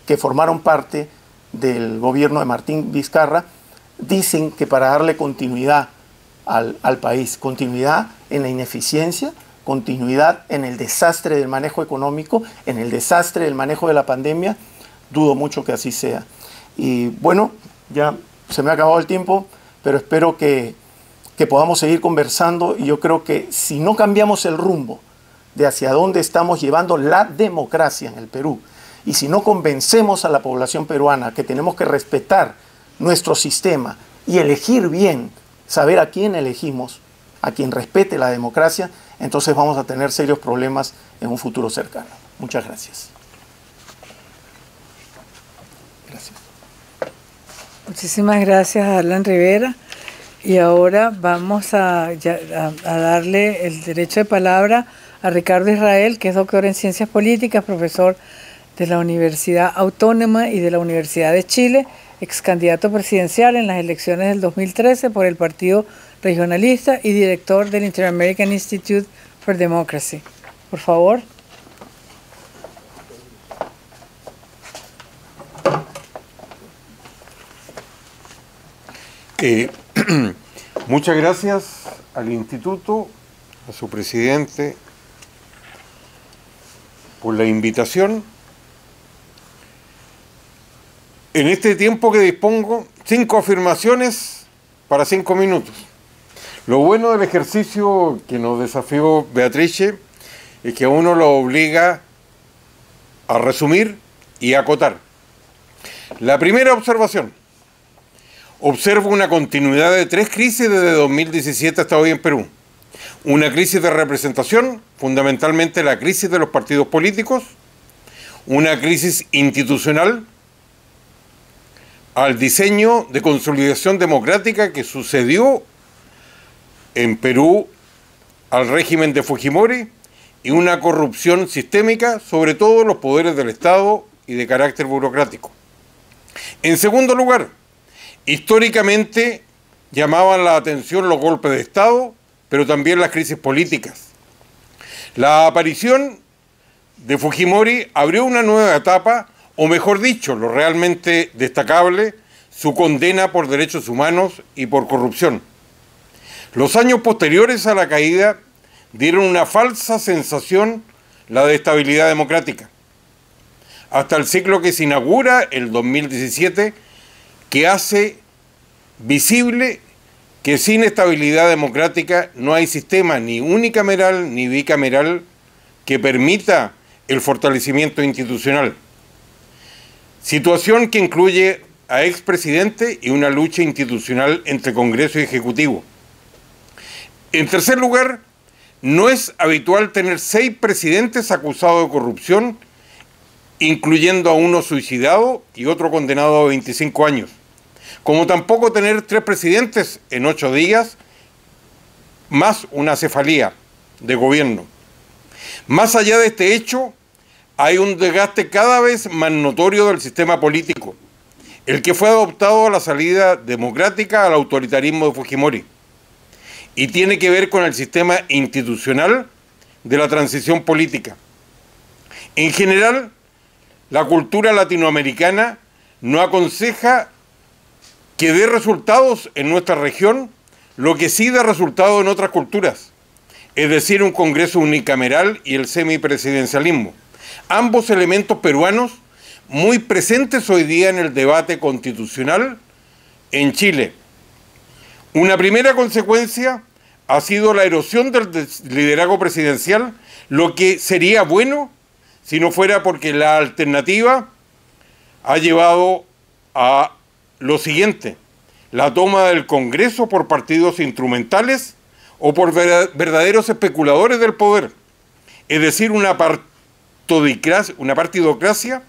[SPEAKER 6] que formaron parte del gobierno de Martín Vizcarra. Dicen que para darle continuidad al país, continuidad en la ineficiencia, continuidad en el desastre del manejo económico, en el desastre del manejo de la pandemia, dudo mucho que así sea. Y bueno, ya se me ha acabado el tiempo, pero espero que podamos seguir conversando, y yo creo que si no cambiamos el rumbo de hacia dónde estamos llevando la democracia en el Perú, y si no convencemos a la población peruana que tenemos que respetar nuestro sistema y elegir bien, saber a quién elegimos, a quien respete la democracia, entonces vamos a tener serios problemas en un futuro cercano. Muchas gracias. Gracias.
[SPEAKER 1] Muchísimas gracias a Alan Rivera. Y ahora vamos a darle el derecho de palabra a Ricardo Israel, que es doctor en Ciencias Políticas, profesor de la Universidad Autónoma y de la Universidad de Chile, ex candidato presidencial en las elecciones del 2013 por el Partido Regionalista y director del Inter-American Institute for Democracy. Por favor.
[SPEAKER 7] Muchas gracias al Instituto, a su presidente, por la invitación. En este tiempo que dispongo, 5 afirmaciones para 5 minutos. Lo bueno del ejercicio que nos desafió Beatrice es que a uno lo obliga a resumir y a acotar. La primera observación. Observo una continuidad de 3 crisis desde 2017 hasta hoy en Perú. Una crisis de representación, fundamentalmente la crisis de los partidos políticos, una crisis institucional, al diseño de consolidación democrática que sucedió en Perú al régimen de Fujimori, y una corrupción sistémica, sobre todo los poderes del Estado y de carácter burocrático. En segundo lugar, históricamente llamaban la atención los golpes de Estado, pero también las crisis políticas. La aparición de Fujimori abrió una nueva etapa, o mejor dicho, lo realmente destacable, su condena por derechos humanos y por corrupción. Los años posteriores a la caída dieron una falsa sensación, la de estabilidad democrática, hasta el ciclo que se inaugura el 2017, que hace visible que sin estabilidad democrática no hay sistema ni unicameral ni bicameral que permita el fortalecimiento institucional. Situación que incluye a expresidente y una lucha institucional entre Congreso y Ejecutivo. En tercer lugar, no es habitual tener 6 presidentes acusados de corrupción, incluyendo a uno suicidado y otro condenado a 25 años. Como tampoco tener 3 presidentes en 8 días, más una cefalía de gobierno. Más allá de este hecho, hay un desgaste cada vez más notorio del sistema político, el que fue adoptado a la salida democrática al autoritarismo de Fujimori, y tiene que ver con el sistema institucional de la transición política. En general, la cultura latinoamericana no aconseja que dé resultados en nuestra región lo que sí da resultados en otras culturas, es decir, un Congreso unicameral y el semipresidencialismo. Ambos elementos peruanos muy presentes hoy día en el debate constitucional en Chile. Una primera consecuencia ha sido la erosión del liderazgo presidencial, lo que sería bueno si no fuera porque la alternativa ha llevado a lo siguiente: la toma del Congreso por partidos instrumentales o por verdaderos especuladores del poder, es decir, una partidocracia,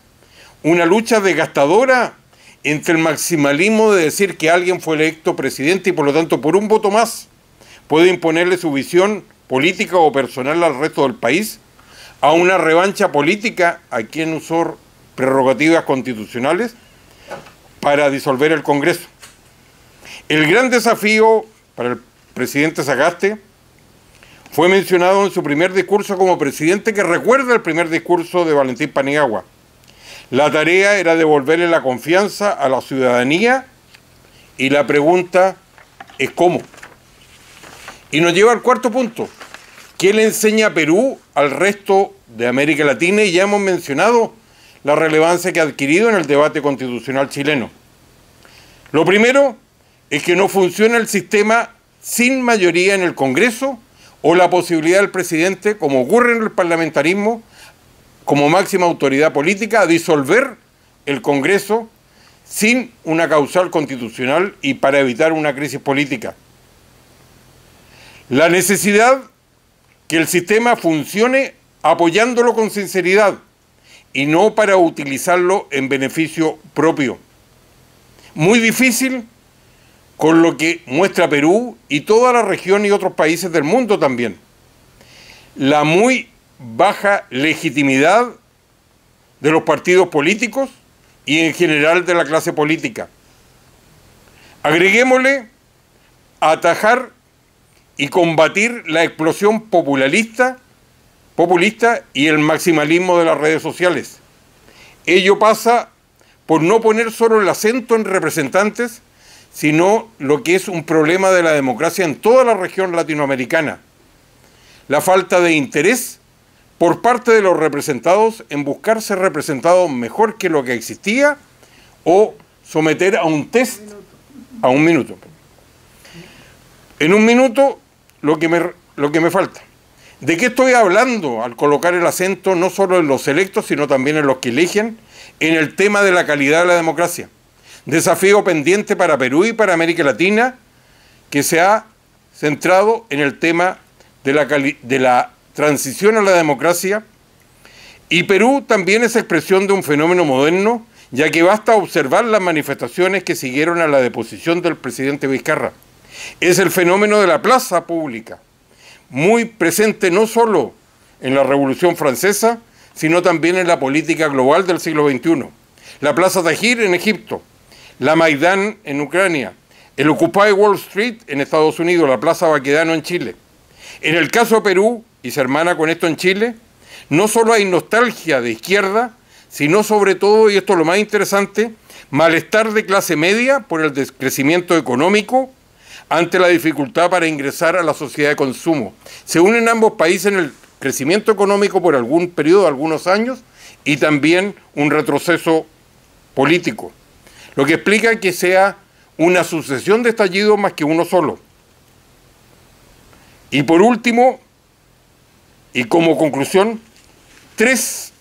[SPEAKER 7] una lucha desgastadora entre el maximalismo de decir que alguien fue electo presidente y por lo tanto por un voto más puede imponerle su visión política o personal al resto del país, a una revancha política a quien usó prerrogativas constitucionales para disolver el Congreso. El gran desafío para el presidente Sagasti fue mencionado en su primer discurso como presidente, que recuerda el primer discurso de Valentín Paniagua. La tarea era devolverle la confianza a la ciudadanía y la pregunta es ¿cómo? Y nos lleva al cuarto punto. ¿Qué le enseña a Perú al resto de América Latina? Y ya hemos mencionado la relevancia que ha adquirido en el debate constitucional chileno. Lo primero es que no funciona el sistema sin mayoría en el Congreso o la posibilidad del presidente, como ocurre en el parlamentarismo, como máxima autoridad política, a disolver el Congreso sin una causal constitucional y para evitar una crisis política. La necesidad que el sistema funcione apoyándolo con sinceridad y no para utilizarlo en beneficio propio. Muy difícil con lo que muestra Perú y toda la región y otros países del mundo también. La muy baja legitimidad de los partidos políticos y en general de la clase política. Agreguémosle atajar y combatir la explosión populista y el maximalismo de las redes sociales. Ello pasa por no poner solo el acento en representantes, sino lo que es un problema de la democracia en toda la región latinoamericana: la falta de interés por parte de los representados en buscar ser representados mejor que lo que existía o someter a un test a un minuto. En un minuto, lo que me falta. ¿De qué estoy hablando al colocar el acento no solo en los electos, sino también en los que eligen, en el tema de la calidad de la democracia? Desafío pendiente para Perú y para América Latina, que se ha centrado en el tema de la transición a la democracia, y Perú también es expresión de un fenómeno moderno, ya que basta observar las manifestaciones que siguieron a la deposición del presidente Vizcarra. Es el fenómeno de la plaza pública, muy presente no solo en la Revolución Francesa, sino también en la política global del siglo XXI. La Plaza Tahrir en Egipto, la Maidán en Ucrania, el Occupy Wall Street en Estados Unidos, la Plaza Baquedano en Chile. En el caso de Perú, y se hermana con esto en Chile, no solo hay nostalgia de izquierda, sino sobre todo, y esto es lo más interesante, malestar de clase media por el decrecimiento económico ante la dificultad para ingresar a la sociedad de consumo. Se unen ambos países en el crecimiento económico por algún periodo, algunos años, y también un retroceso político, lo que explica que sea una sucesión de estallidos más que uno solo. Y por último, y como conclusión, 3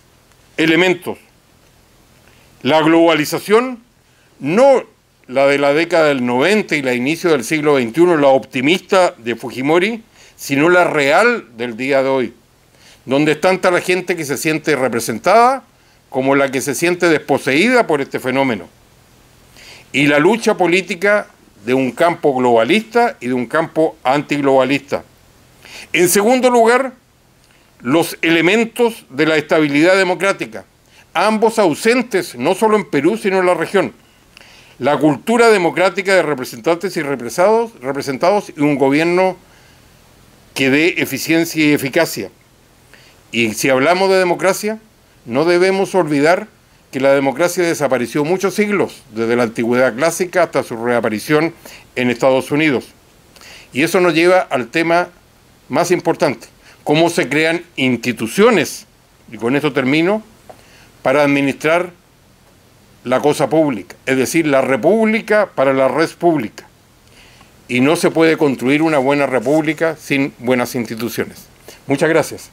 [SPEAKER 7] elementos. La globalización, no la de la década del 90 y la inicio del siglo XXI, la optimista de Fujimori, sino la real del día de hoy, donde es tanta la gente que se siente representada como la que se siente desposeída por este fenómeno. Y la lucha política de un campo globalista y de un campo antiglobalista. En segundo lugar, los elementos de la estabilidad democrática, ambos ausentes no solo en Perú, sino en la región. La cultura democrática de representantes y representados y un gobierno que dé eficiencia y eficacia. Y si hablamos de democracia, no debemos olvidar que la democracia desapareció muchos siglos, desde la antigüedad clásica hasta su reaparición en Estados Unidos. Y eso nos lleva al tema más importante, cómo se crean instituciones, y con esto termino, para administrar la cosa pública, es decir, la república para la res pública. Y no se puede construir una buena república sin buenas instituciones. Muchas gracias.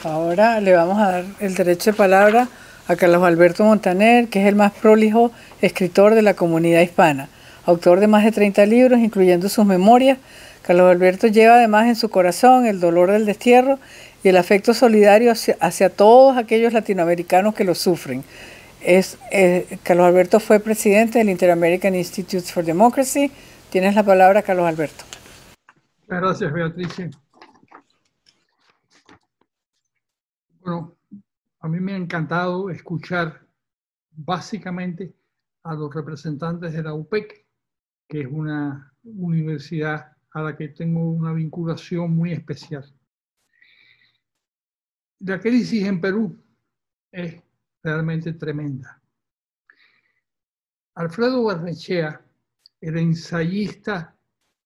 [SPEAKER 1] Ahora le vamos a dar el derecho de palabra a Carlos Alberto Montaner, que es el más prolijo escritor de la comunidad hispana, autor de más de 30 libros, incluyendo sus memorias. Carlos Alberto lleva además en su corazón el dolor del destierro y el afecto solidario hacia todos aquellos latinoamericanos que lo sufren. Carlos Alberto fue presidente del Inter-American Institute for Democracy. Tienes la palabra, Carlos Alberto.
[SPEAKER 8] Gracias, Beatriz. Bueno, a mí me ha encantado escuchar básicamente a los representantes de la UPEC, que es una universidad a la que tengo una vinculación muy especial. La crisis en Perú es realmente tremenda. Alfredo Barnechea, el ensayista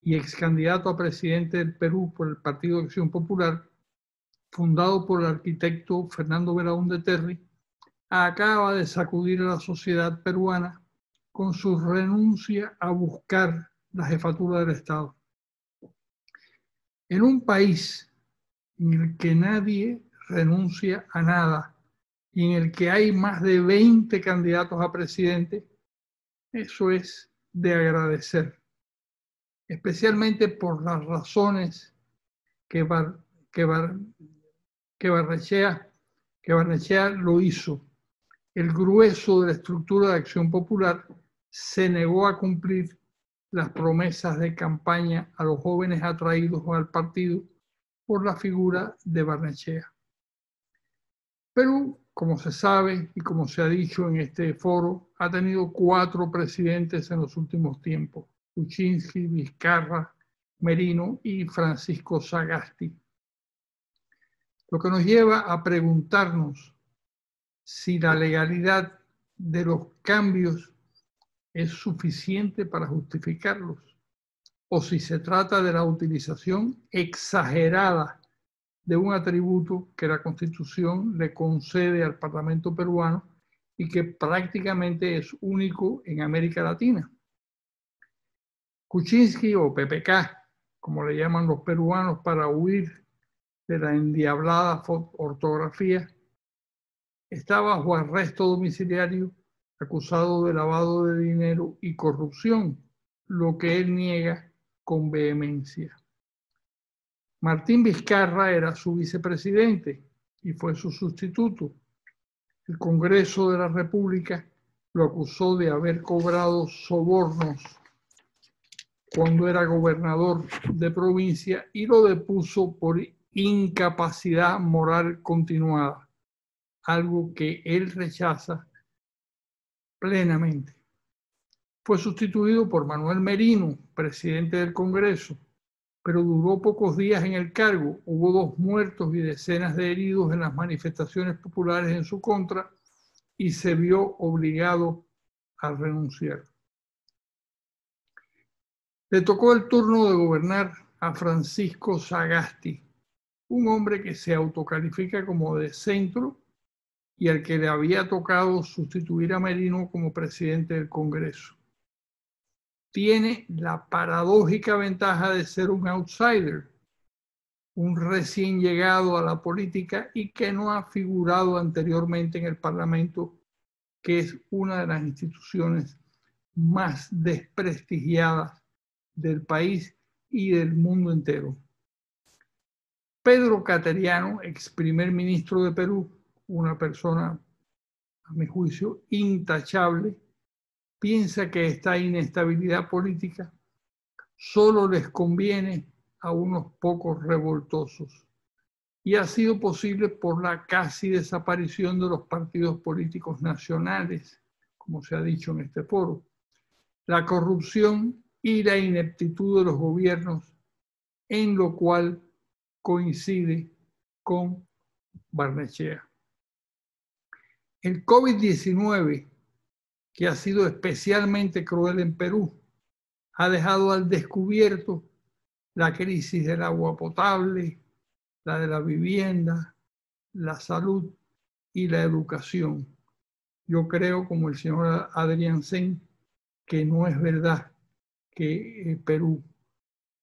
[SPEAKER 8] y ex candidato a presidente del Perú por el Partido de Acción Popular, fundado por el arquitecto Fernando Belaúnde Terry, acaba de sacudir a la sociedad peruana con su renuncia a buscar la jefatura del Estado. En un país en el que nadie renuncia a nada y en el que hay más de 20 candidatos a presidente, eso es de agradecer, especialmente por las razones que Barnechea lo hizo. El grueso de la estructura de Acción Popular se negó a cumplir las promesas de campaña a los jóvenes atraídos al partido por la figura de Barnechea. Perú, como se sabe y como se ha dicho en este foro, ha tenido 4 presidentes en los últimos tiempos: Kuczynski, Vizcarra, Merino y Francisco Sagasti. Lo que nos lleva a preguntarnos si la legalidad de los cambios es suficiente para justificarlos, o si se trata de la utilización exagerada de un atributo que la Constitución le concede al Parlamento peruano y que prácticamente es único en América Latina. Kuczynski, o PPK, como le llaman los peruanos para huir de la endiablada ortografía, está bajo arresto domiciliario acusado de lavado de dinero y corrupción, lo que él niega con vehemencia. Martín Vizcarra era su vicepresidente y fue su sustituto. El Congreso de la República lo acusó de haber cobrado sobornos cuando era gobernador de provincia y lo depuso por incapacidad moral continuada, algo que él rechaza plenamente. Fue sustituido por Manuel Merino, presidente del Congreso, pero duró pocos días en el cargo. Hubo 2 muertos y decenas de heridos en las manifestaciones populares en su contra y se vio obligado a renunciar. Le tocó el turno de gobernar a Francisco Sagasti, un hombre que se autocalifica como de centro y al que le había tocado sustituir a Merino como presidente del Congreso. Tiene la paradójica ventaja de ser un outsider, un recién llegado a la política y que no ha figurado anteriormente en el Parlamento, que es una de las instituciones más desprestigiadas del país y del mundo entero. Pedro Cateriano, ex primer ministro de Perú, una persona, a mi juicio, intachable, piensa que esta inestabilidad política solo les conviene a unos pocos revoltosos y ha sido posible por la casi desaparición de los partidos políticos nacionales, como se ha dicho en este foro, la corrupción y la ineptitud de los gobiernos, en lo cual coincide con Barnechea. El COVID-19, que ha sido especialmente cruel en Perú, ha dejado al descubierto la crisis del agua potable, la de la vivienda, la salud y la educación. Yo creo, como el señor Adrián Sen, que no es verdad que Perú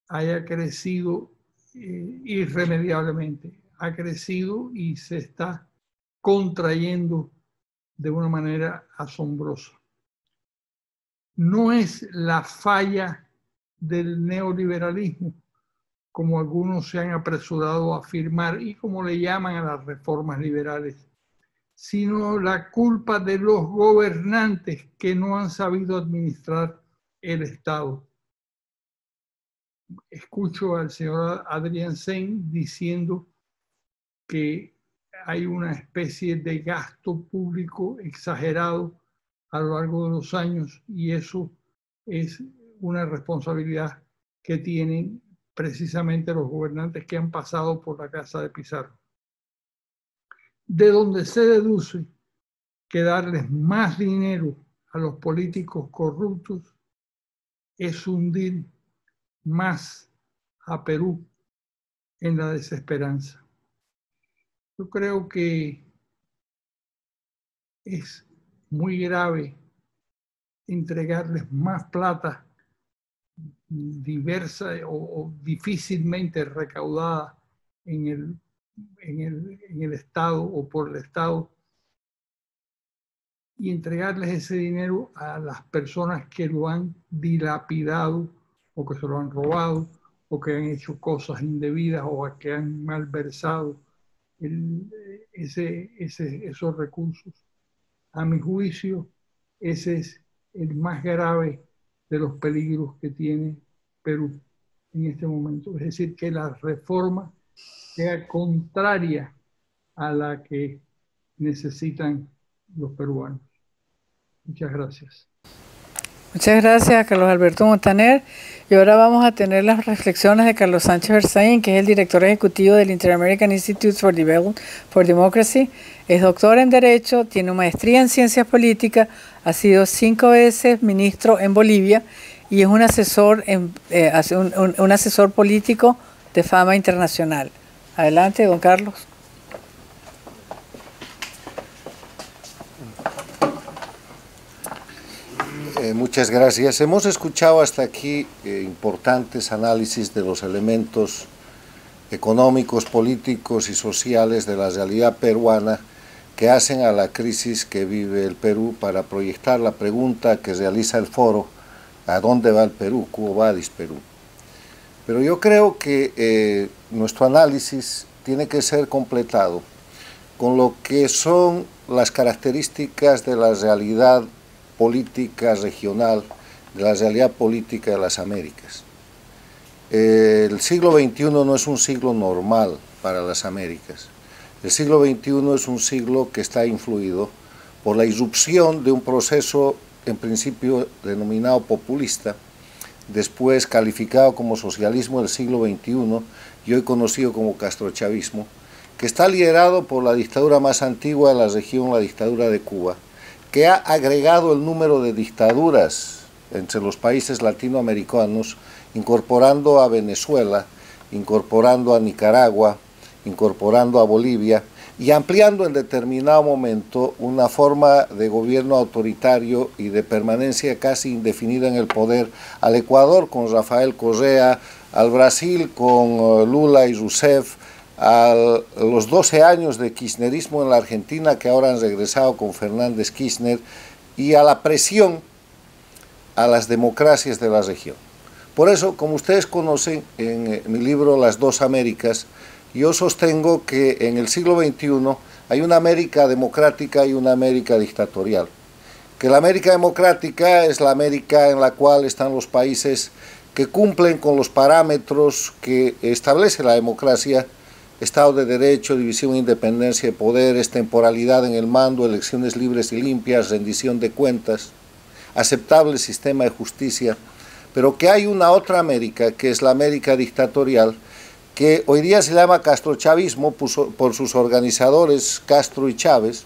[SPEAKER 8] haya crecido irremediablemente. Ha crecido y se está contrayendo de una manera asombrosa. No es la falla del neoliberalismo, como algunos se han apresurado a afirmar y como le llaman a las reformas liberales, sino la culpa de los gobernantes que no han sabido administrar el Estado. Escucho al señor Adrián Sen diciendo que hay una especie de gasto público exagerado a lo largo de los años y eso es una responsabilidad que tienen precisamente los gobernantes que han pasado por la casa de Pizarro. De donde se deduce que darles más dinero a los políticos corruptos es hundir más a Perú en la desesperanza. Yo creo que es muy grave entregarles más plata diversa o difícilmente recaudada en el Estado o por el Estado y entregarles ese dinero a las personas que lo han dilapidado o que se lo han robado o que han hecho cosas indebidas o que han malversado esos recursos. A mi juicio, ese es el más grave de los peligros que tiene Perú en este momento. Es decir, que la reforma sea contraria a la que necesitan los peruanos. Muchas gracias.
[SPEAKER 1] Muchas gracias, Carlos Alberto Montaner. Y ahora vamos a tener las reflexiones de Carlos Sánchez Berzaín, que es el director ejecutivo del Inter-American Institute for Democracy. Es doctor en Derecho, tiene una maestría en Ciencias Políticas, ha sido 5 veces ministro en Bolivia y es un asesor, un asesor político de fama internacional. Adelante, don Carlos.
[SPEAKER 9] Muchas gracias. Hemos escuchado hasta aquí importantes análisis de los elementos económicos, políticos y sociales de la realidad peruana, que hacen a la crisis que vive el Perú para proyectar la pregunta que realiza el foro: ¿a dónde va el Perú? ¿Cómo vadis Perú? Pero yo creo que nuestro análisis tiene que ser completado con lo que son las características de la realidad política regional, de la realidad política de las Américas. El siglo XXI no es un siglo normal para las Américas. El siglo XXI es un siglo que está influido por la irrupción de un proceso en principio denominado populista, después calificado como socialismo del siglo XXI y hoy conocido como castrochavismo, que está liderado por la dictadura más antigua de la región, la dictadura de Cuba, que ha agregado el número de dictaduras entre los países latinoamericanos, incorporando a Venezuela, incorporando a Nicaragua, incorporando a Bolivia y ampliando en determinado momento una forma de gobierno autoritario y de permanencia casi indefinida en el poder, al Ecuador con Rafael Correa, al Brasil con Lula y Rousseff, a los 12 años de kirchnerismo en la Argentina, que ahora han regresado con Fernández Kirchner, y a la presión a las democracias de la región. Por eso, como ustedes conocen, en mi libro Las dos Américas, yo sostengo que en el siglo XXI hay una América democrática y una América dictatorial. Que la América democrática es la América en la cual están los países que cumplen con los parámetros que establece la democracia: Estado de Derecho, división e independencia de poderes, temporalidad en el mando, elecciones libres y limpias, rendición de cuentas, aceptable sistema de justicia. Pero que hay una otra América, que es la América dictatorial, que hoy día se llama castrochavismo por sus organizadores Castro y Chávez,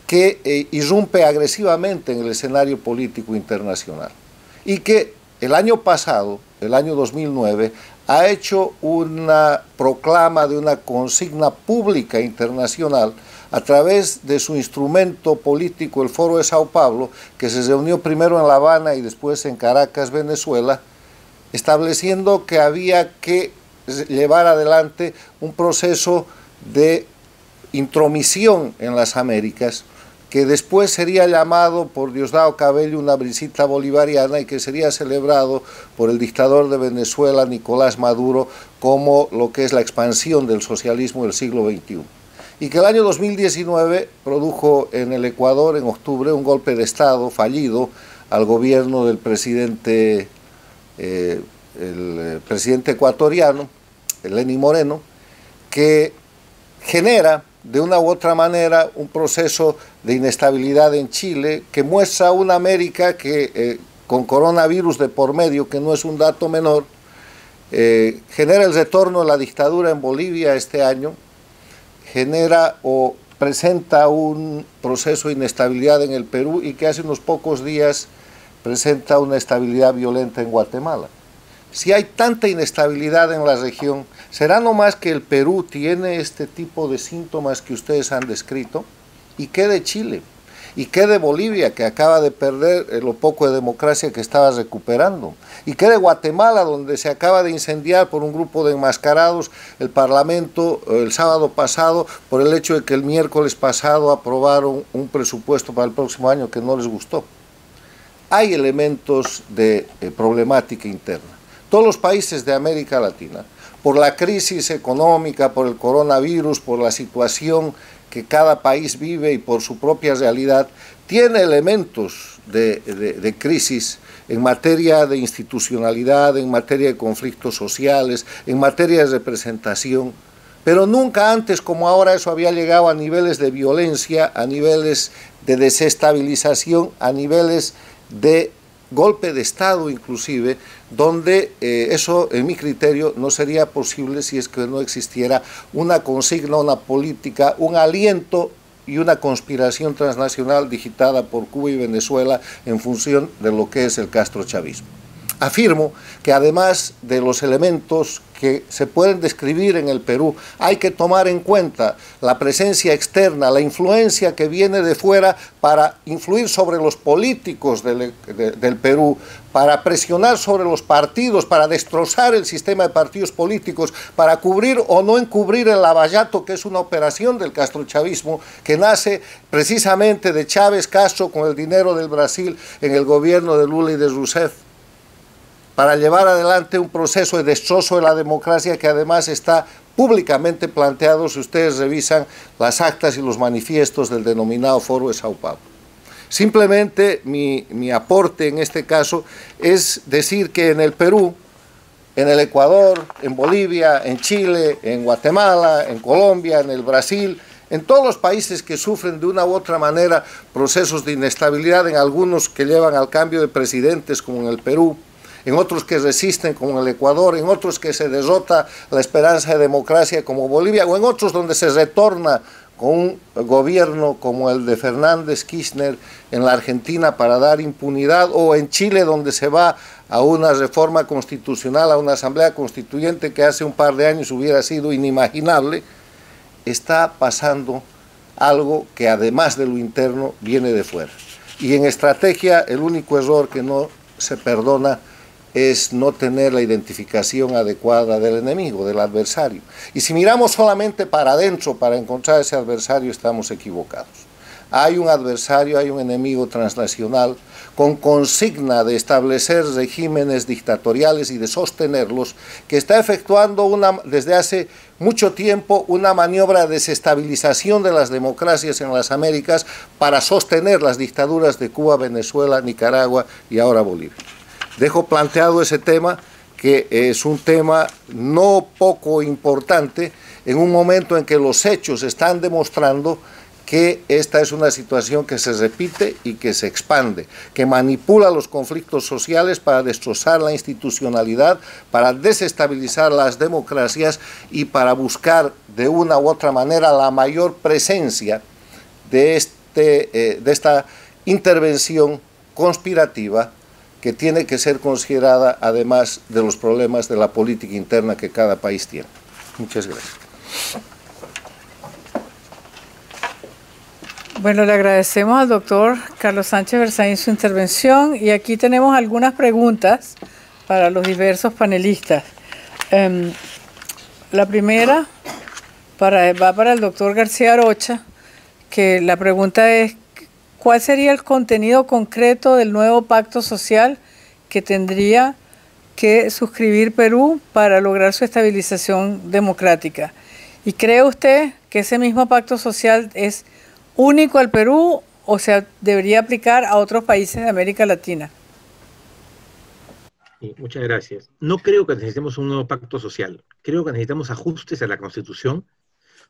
[SPEAKER 9] que irrumpe agresivamente en el escenario político internacional y que el año pasado, el año 2009, ha hecho una proclama de una consigna pública internacional a través de su instrumento político, el Foro de Sao Paulo, que se reunió primero en La Habana y después en Caracas, Venezuela, estableciendo que había que llevar adelante un proceso de intromisión en las Américas, que después sería llamado por Diosdado Cabello una brisita bolivariana y que sería celebrado por el dictador de Venezuela, Nicolás Maduro, como lo que es la expansión del socialismo del siglo XXI. Y que el año 2019 produjo en el Ecuador, en octubre, un golpe de Estado fallido al gobierno del presidente el presidente ecuatoriano, Lenín Moreno, que genera de una u otra manera un proceso de inestabilidad en Chile, que muestra una América que con coronavirus de por medio, que no es un dato menor, genera el retorno de la dictadura en Bolivia este año, genera o presenta un proceso de inestabilidad en el Perú y que hace unos pocos días presenta una estabilidad violenta en Guatemala. Si hay tanta inestabilidad en la región, ¿será nomás que el Perú tiene este tipo de síntomas que ustedes han descrito? ¿Y qué de Chile? ¿Y qué de Bolivia, que acaba de perder lo poco de democracia que estaba recuperando? ¿Y qué de Guatemala, donde se acaba de incendiar por un grupo de enmascarados el Parlamento el sábado pasado por el hecho de que el miércoles pasado aprobaron un presupuesto para el próximo año que no les gustó? Hay elementos de problemática interna. Todos los países de América Latina, por la crisis económica, por el coronavirus, por la situación que cada país vive y por su propia realidad, tiene elementos de crisis en materia de institucionalidad, en materia de conflictos sociales, en materia de representación, pero nunca antes como ahora eso había llegado a niveles de violencia, a niveles de desestabilización, a niveles de golpe de Estado inclusive, donde eso, en mi criterio, no sería posible si es que no existiera una consigna, una política, un aliento y una conspiración transnacional digitada por Cuba y Venezuela en función de lo que es el castrochavismo. Afirmo que además de los elementos que se pueden describir en el Perú, hay que tomar en cuenta la presencia externa, la influencia que viene de fuera para influir sobre los políticos del Perú, para presionar sobre los partidos, para destrozar el sistema de partidos políticos, para cubrir o no encubrir el lavallato, que es una operación del castrochavismo, que nace precisamente de Chávez Castro con el dinero del Brasil en el gobierno de Lula y de Rousseff, para llevar adelante un proceso de destrozo de la democracia que además está públicamente planteado si ustedes revisan las actas y los manifiestos del denominado Foro de Sao Paulo. Simplemente mi aporte en este caso es decir que en el Perú, en el Ecuador, en Bolivia, en Chile, en Guatemala, en Colombia, en el Brasil, en todos los países que sufren de una u otra manera procesos de inestabilidad, en algunos que llevan al cambio de presidentes como en el Perú, en otros que resisten como en el Ecuador, en otros que se derrota la esperanza de democracia como Bolivia, o en otros donde se retorna con un gobierno como el de Fernández Kirchner en la Argentina para dar impunidad, o en Chile donde se va a una reforma constitucional, a una asamblea constituyente que hace un par de años hubiera sido inimaginable. Está pasando algo que además de lo interno viene de fuera. Y en estrategia el único error que no se perdona es no tener la identificación adecuada del enemigo, del adversario. Y si miramos solamente para adentro para encontrar ese adversario, estamos equivocados. Hay un adversario, hay un enemigo transnacional con consigna de establecer regímenes dictatoriales y de sostenerlos, que está efectuando desde hace mucho tiempo una maniobra de desestabilización de las democracias en las Américas para sostener las dictaduras de Cuba, Venezuela, Nicaragua y ahora Bolivia. Dejo planteado ese tema, que es un tema no poco importante en un momento en que los hechos están demostrando que esta es una situación que se repite y que se expande, que manipula los conflictos sociales para destrozar la institucionalidad, para desestabilizar las democracias y para buscar de una u otra manera la mayor presencia de esta intervención conspirativa que tiene que ser considerada además de los problemas de la política interna que cada país tiene. Muchas gracias.
[SPEAKER 1] Bueno, le agradecemos al doctor Carlos Sánchez Berzaín su intervención y aquí tenemos algunas preguntas para los diversos panelistas. La primera va para el doctor García Arocha, que la pregunta es: ¿cuál sería el contenido concreto del nuevo pacto social que tendría que suscribir Perú para lograr su estabilización democrática? ¿Y cree usted que ese mismo pacto social es único al Perú o se debería aplicar a otros países de América Latina?
[SPEAKER 3] Sí, muchas gracias. No creo que necesitemos un nuevo pacto social. Creo que necesitamos ajustes a la Constitución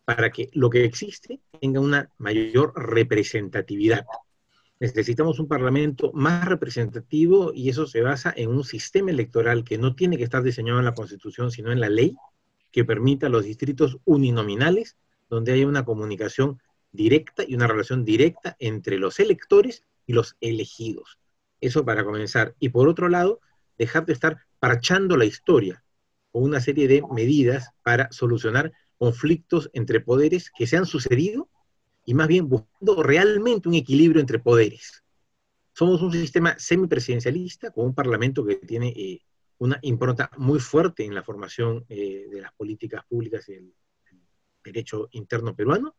[SPEAKER 3] para que lo que existe tenga una mayor representatividad. Necesitamos un parlamento más representativo y eso se basa en un sistema electoral que no tiene que estar diseñado en la Constitución, sino en la ley, que permita los distritos uninominales, donde haya una comunicación directa y una relación directa entre los electores y los elegidos. Eso para comenzar. Y por otro lado, dejar de estar parchando la historia con una serie de medidas para solucionar conflictos entre poderes que se han sucedido y más bien buscando realmente un equilibrio entre poderes. Somos un sistema semipresidencialista con un parlamento que tiene una impronta muy fuerte en la formación de las políticas públicas y el derecho interno peruano,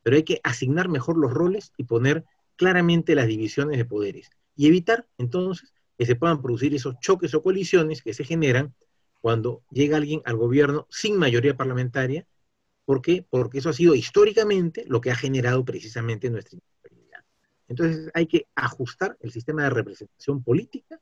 [SPEAKER 3] pero hay que asignar mejor los roles y poner claramente las divisiones de poderes y evitar entonces que se puedan producir esos choques o colisiones que se generan cuando llega alguien al gobierno sin mayoría parlamentaria. ¿Por qué? Porque eso ha sido históricamente lo que ha generado precisamente nuestra inestabilidad. Entonces hay que ajustar el sistema de representación política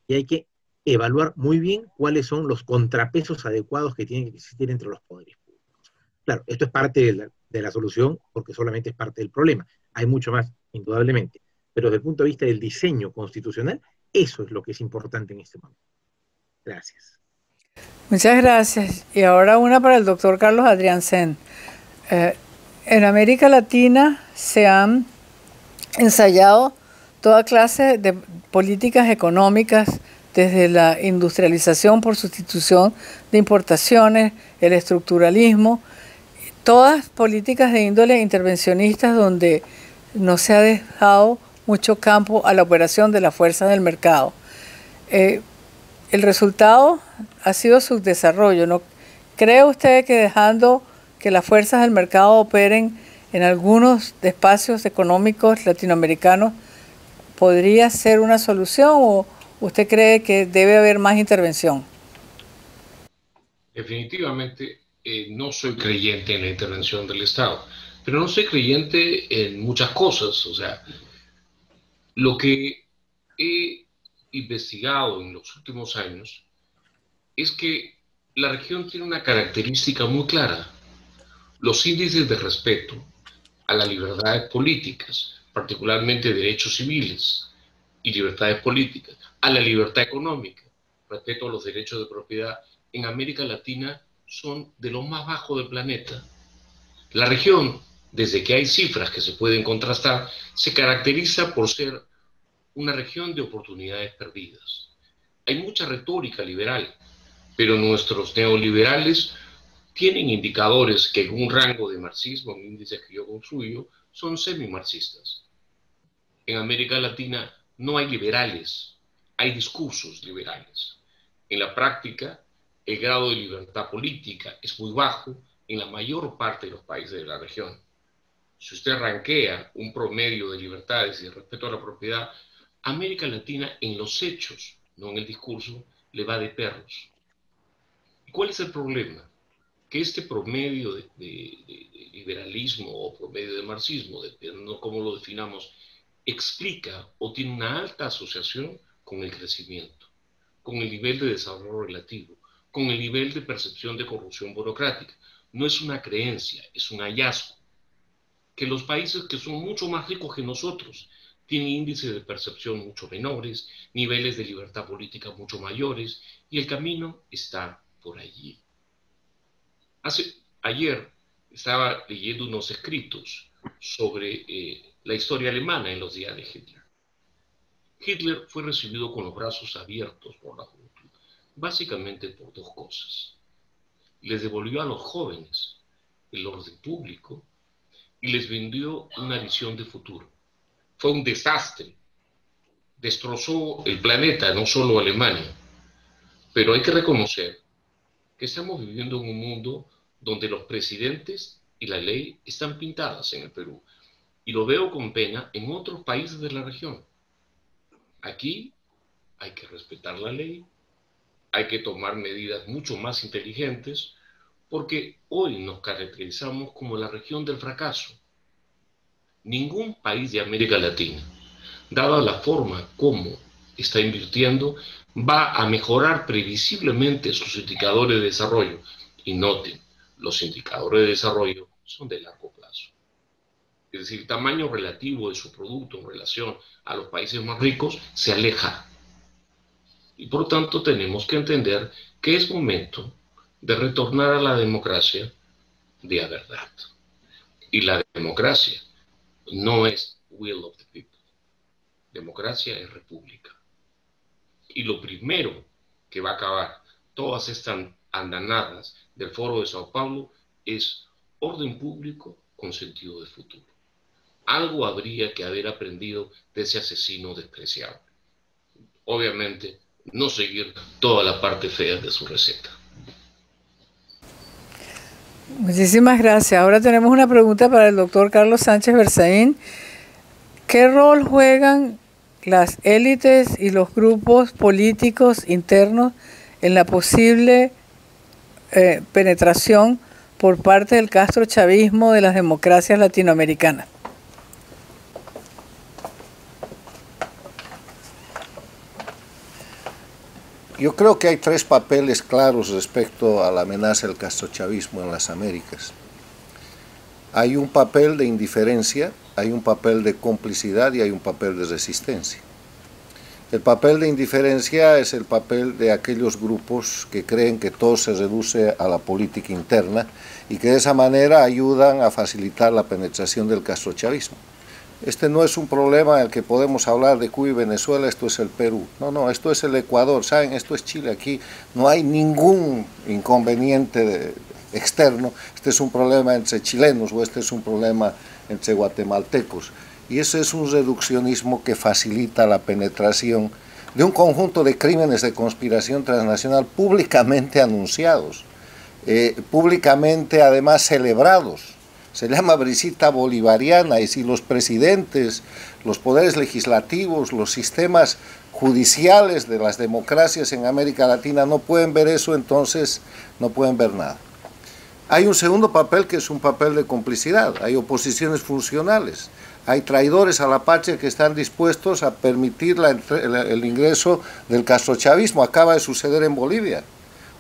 [SPEAKER 3] y hay que evaluar muy bien cuáles son los contrapesos adecuados que tienen que existir entre los poderes públicos. Claro, esto es parte de la solución porque solamente es parte del problema. Hay mucho más, indudablemente. Pero desde el punto de vista del diseño constitucional, eso es lo que es importante en este momento. Gracias.
[SPEAKER 1] Muchas gracias. Y ahora una para el doctor Carlos Adrián Sen. En América Latina se han ensayado toda clase de políticas económicas desde la industrialización por sustitución de importaciones, el estructuralismo, todas políticas de índole intervencionistas donde no se ha dejado mucho campo a la operación de la fuerza del mercado. El resultado ha sido subdesarrollo, ¿no? ¿Cree usted que dejando que las fuerzas del mercado operen en algunos espacios económicos latinoamericanos podría ser una solución o usted cree que debe haber más intervención?
[SPEAKER 4] Definitivamente no soy creyente en la intervención del Estado, pero no soy creyente en muchas cosas. O sea, lo que he investigado en los últimos años es que la región tiene una característica muy clara. Los índices de respeto a las libertades políticas, particularmente derechos civiles y libertades políticas, a la libertad económica, respeto a los derechos de propiedad, en América Latina son de los más bajos del planeta. La región, desde que hay cifras que se pueden contrastar, se caracteriza por ser una región de oportunidades perdidas. Hay mucha retórica liberal, pero nuestros neoliberales tienen indicadores que en un rango de marxismo, en índices que yo construyo, son semi-marxistas. En América Latina no hay liberales, hay discursos liberales. En la práctica, el grado de libertad política es muy bajo en la mayor parte de los países de la región. Si usted rankea un promedio de libertades y de respeto a la propiedad, América Latina en los hechos, no en el discurso, le va de perros. ¿Y cuál es el problema? Que este promedio de liberalismo o promedio de marxismo, dependiendo de cómo lo definamos, explica o tiene una alta asociación con el crecimiento, con el nivel de desarrollo relativo, con el nivel de percepción de corrupción burocrática. No es una creencia, es un hallazgo. Que los países que son mucho más ricos que nosotros tienen índices de percepción mucho menores, niveles de libertad política mucho mayores, y el camino está por allí. Ayer estaba leyendo unos escritos sobre la historia alemana en los días de Hitler. Hitler fue recibido con los brazos abiertos por la juventud, básicamente por dos cosas. Les devolvió a los jóvenes el orden público y les vendió una visión de futuro. Fue un desastre. Destrozó el planeta, no solo Alemania. Pero hay que reconocer que estamos viviendo en un mundo donde los presidentes y la ley están pintadas en el Perú. Y lo veo con pena en otros países de la región. Aquí hay que respetar la ley, hay que tomar medidas mucho más inteligentes, porque hoy nos caracterizamos como la región del fracaso. Ningún país de América Latina, dada la forma como está invirtiendo, va a mejorar previsiblemente sus indicadores de desarrollo. Y noten, los indicadores de desarrollo son de largo plazo. Es decir, el tamaño relativo de su producto en relación a los países más ricos se aleja. Y por tanto tenemos que entender que es momento de retornar a la democracia de a verdad. Y la democracia no es will of the people. Democracia es república. Y lo primero que va a acabar todas estas andanadas del Foro de Sao Paulo es orden público con sentido de futuro. Algo habría que haber aprendido de ese asesino despreciable. Obviamente, no seguir toda la parte fea de su receta.
[SPEAKER 1] Muchísimas gracias. Ahora tenemos una pregunta para el doctor Carlos Sánchez Berzaín. ¿Qué rol juegan las élites y los grupos políticos internos en la posible penetración por parte del castrochavismo de las democracias latinoamericanas?
[SPEAKER 9] Yo creo que hay tres papeles claros respecto a la amenaza del castrochavismo en las Américas. Hay un papel de indiferencia, hay un papel de complicidad y hay un papel de resistencia. El papel de indiferencia es el papel de aquellos grupos que creen que todo se reduce a la política interna y que de esa manera ayudan a facilitar la penetración del castrochavismo. Este no es un problema en el que podemos hablar de Cuba y Venezuela, esto es el Perú. No, no, esto es el Ecuador, ¿saben? Esto es Chile. Aquí no hay ningún inconveniente externo. Este es un problema entre chilenos o este es un problema entre guatemaltecos. Y eso es un reduccionismo que facilita la penetración de un conjunto de crímenes de conspiración transnacional públicamente anunciados, públicamente además celebrados. Se llama brisita bolivariana, y si los presidentes, los poderes legislativos, los sistemas judiciales de las democracias en América Latina no pueden ver eso, entonces no pueden ver nada. Hay un segundo papel que es un papel de complicidad, hay oposiciones funcionales, hay traidores a la patria que están dispuestos a permitir el ingreso del castrochavismo. Acaba de suceder en Bolivia,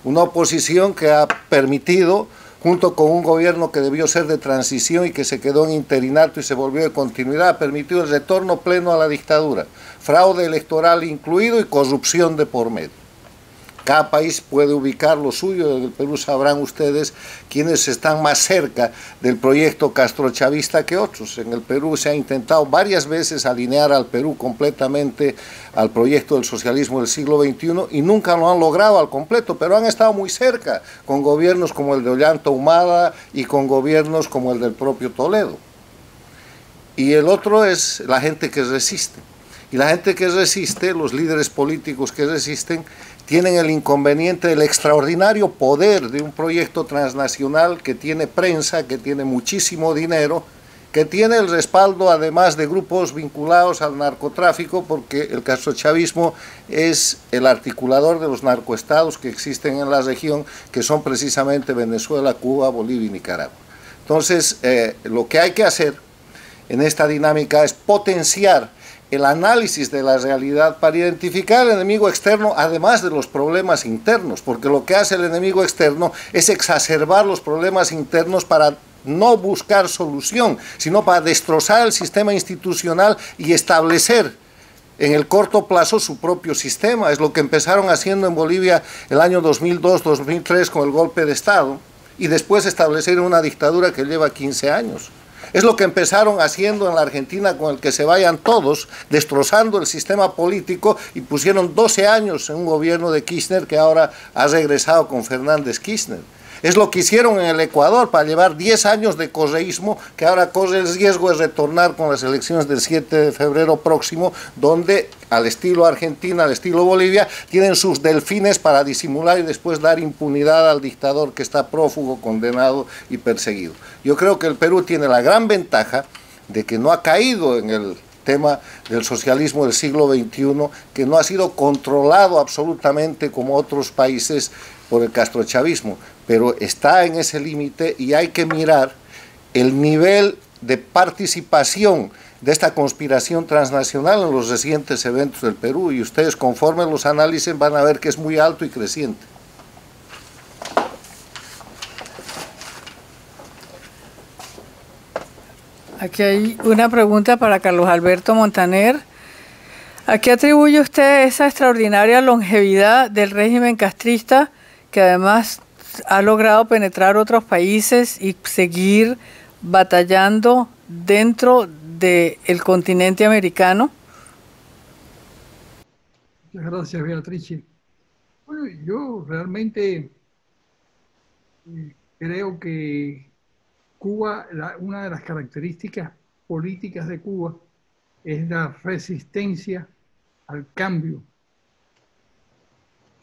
[SPEAKER 9] una oposición que ha permitido, junto con un gobierno que debió ser de transición y que se quedó en interinato y se volvió de continuidad, ha permitido el retorno pleno a la dictadura, fraude electoral incluido y corrupción de por medio. Cada país puede ubicar lo suyo. En el Perú sabrán ustedes quiénes están más cerca del proyecto castrochavista que otros. En el Perú se ha intentado varias veces alinear al Perú completamente al proyecto del socialismo del siglo XXI y nunca lo han logrado al completo, pero han estado muy cerca, con gobiernos como el de Ollanta Humala y con gobiernos como el del propio Toledo. Y el otro es la gente que resiste. Y la gente que resiste, los líderes políticos que resisten, tienen el inconveniente del extraordinario poder de un proyecto transnacional que tiene prensa, que tiene muchísimo dinero, que tiene el respaldo además de grupos vinculados al narcotráfico, porque el castrochavismo es el articulador de los narcoestados que existen en la región, que son precisamente Venezuela, Cuba, Bolivia y Nicaragua. Entonces, lo que hay que hacer en esta dinámica es potenciar el análisis de la realidad para identificar el enemigo externo, además de los problemas internos, porque lo que hace el enemigo externo es exacerbar los problemas internos para no buscar solución, sino para destrozar el sistema institucional y establecer en el corto plazo su propio sistema. Es lo que empezaron haciendo en Bolivia el año 2002-2003 con el golpe de Estado, y después establecer una dictadura que lleva 15 años. Es lo que empezaron haciendo en la Argentina con el que se vayan todos, destrozando el sistema político, y pusieron 12 años en un gobierno de Kirchner que ahora ha regresado con Fernández Kirchner. Es lo que hicieron en el Ecuador para llevar 10 años de correísmo, que ahora corre el riesgo de retornar con las elecciones del 7 de febrero próximo, donde, al estilo Argentina, al estilo Bolivia, tienen sus delfines para disimular y después dar impunidad al dictador que está prófugo, condenado y perseguido. Yo creo que el Perú tiene la gran ventaja de que no ha caído en el tema del socialismo del siglo XXI, que no ha sido controlado absolutamente como otros países por el castrochavismo, pero está en ese límite y hay que mirar el nivel de participación de esta conspiración transnacional en los recientes eventos del Perú, y ustedes, conforme los analicen, van a ver que es muy alto y creciente.
[SPEAKER 1] Aquí hay una pregunta para Carlos Alberto Montaner. ¿A qué atribuye usted esa extraordinaria longevidad del régimen castrista, que además ha logrado penetrar otros países y seguir batallando dentro del continente americano?
[SPEAKER 8] Muchas gracias, Beatrice. Bueno, yo realmente creo que Cuba, una de las características políticas de Cuba es la resistencia al cambio.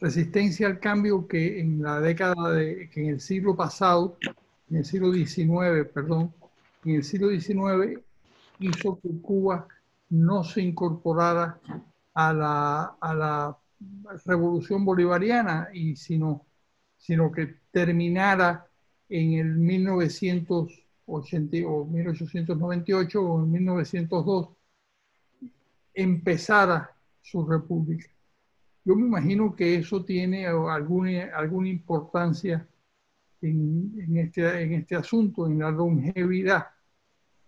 [SPEAKER 8] Resistencia al cambio que en la década que en el siglo pasado, en el siglo XIX, perdón, en el siglo XIX hizo que Cuba no se incorporara a la revolución bolivariana, sino que terminara en el 1980 o 1898 o en 1902, empezara su república. Yo me imagino que eso tiene alguna importancia en este asunto, en la longevidad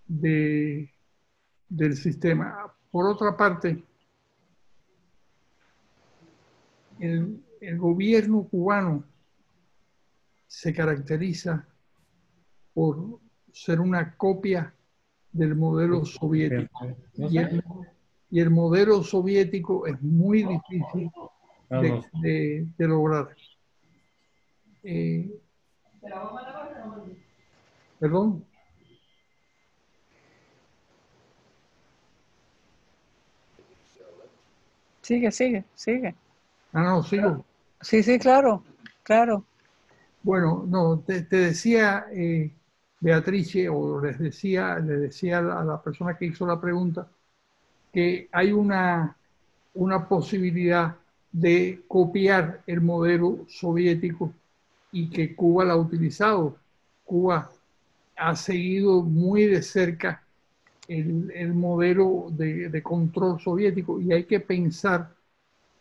[SPEAKER 8] del sistema. Por otra parte, el gobierno cubano se caracteriza por ser una copia del modelo soviético. Y el modelo soviético es muy difícil de lograr. Perdón.
[SPEAKER 1] Sigue.
[SPEAKER 8] Ah, no, sigo.
[SPEAKER 1] Sí, claro.
[SPEAKER 8] Bueno, no, te decía, Beatrice, o le decía a la persona que hizo la pregunta, que hay una posibilidad de copiar el modelo soviético y que Cuba la ha utilizado. Cuba ha seguido muy de cerca el modelo de control soviético, y hay que pensar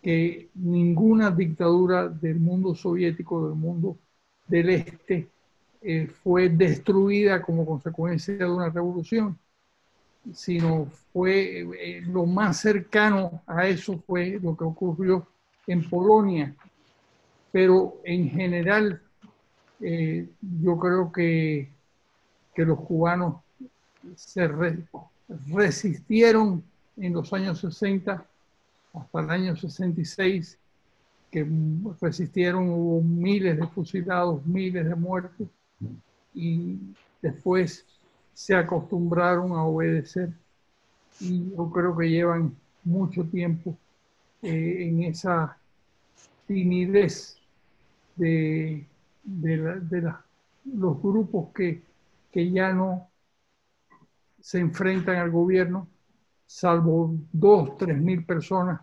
[SPEAKER 8] que ninguna dictadura del mundo soviético, del mundo del este, fue destruida como consecuencia de una revolución, sino fue lo más cercano a eso fue lo que ocurrió en Polonia. Pero en general, yo creo que los cubanos se resistieron en los años 60 hasta el año 66, que resistieron, hubo miles de fusilados, miles de muertos, y después se acostumbraron a obedecer, y yo creo que llevan mucho tiempo en esa timidez de los grupos que ya no se enfrentan al gobierno, salvo 2.000 o 3.000 personas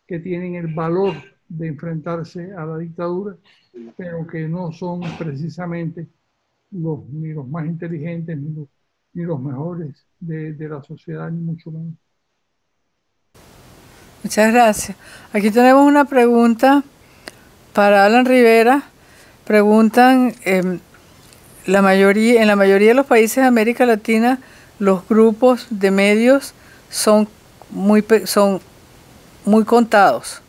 [SPEAKER 8] que tienen el valor de enfrentarse a la dictadura, pero que no son precisamente ni los más inteligentes ni los mejores de la sociedad, ni mucho menos.
[SPEAKER 1] Muchas gracias. Aquí tenemos una pregunta para Alan Rivera. Preguntan, en la mayoría de los países de América Latina, los grupos de medios son muy contados.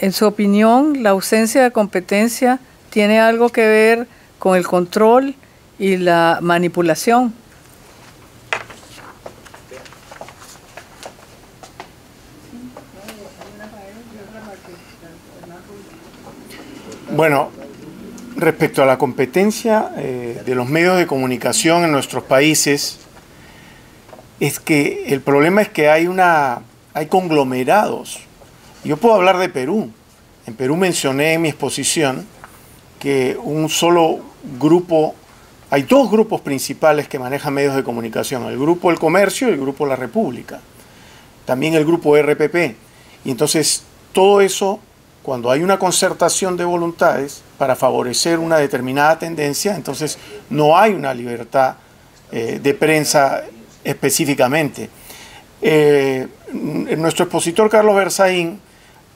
[SPEAKER 1] En su opinión, la ausencia de competencia tiene algo que ver con el control y la manipulación.
[SPEAKER 6] Bueno, respecto a la competencia de los medios de comunicación en nuestros países, es que el problema es que hay conglomerados. Yo puedo hablar de Perú. En Perú mencioné en mi exposición que un solo grupo, hay dos grupos principales que manejan medios de comunicación, el Grupo El Comercio y el Grupo La República, también el Grupo RPP. Y entonces todo eso, cuando hay una concertación de voluntades para favorecer una determinada tendencia, entonces no hay una libertad de prensa específicamente. Nuestro expositor Carlos Berzaín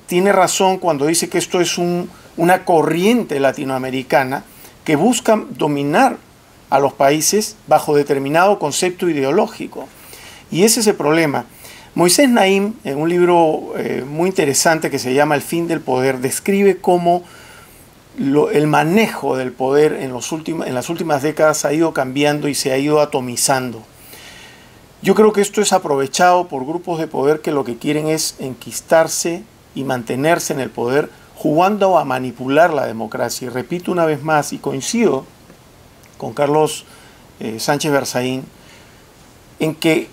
[SPEAKER 6] tiene razón cuando dice que esto es una corriente latinoamericana que busca dominar a los países bajo determinado concepto ideológico. Y ese es el problema. Moisés Naim, en un libro muy interesante que se llama El fin del poder, describe cómo el manejo del poder en las últimas décadas ha ido cambiando y se ha ido atomizando. Yo creo que esto es aprovechado por grupos de poder que lo que quieren es enquistarse y mantenerse en el poder, jugando a manipular la democracia. Y repito una vez más, y coincido con Carlos Sánchez Berzaín, en que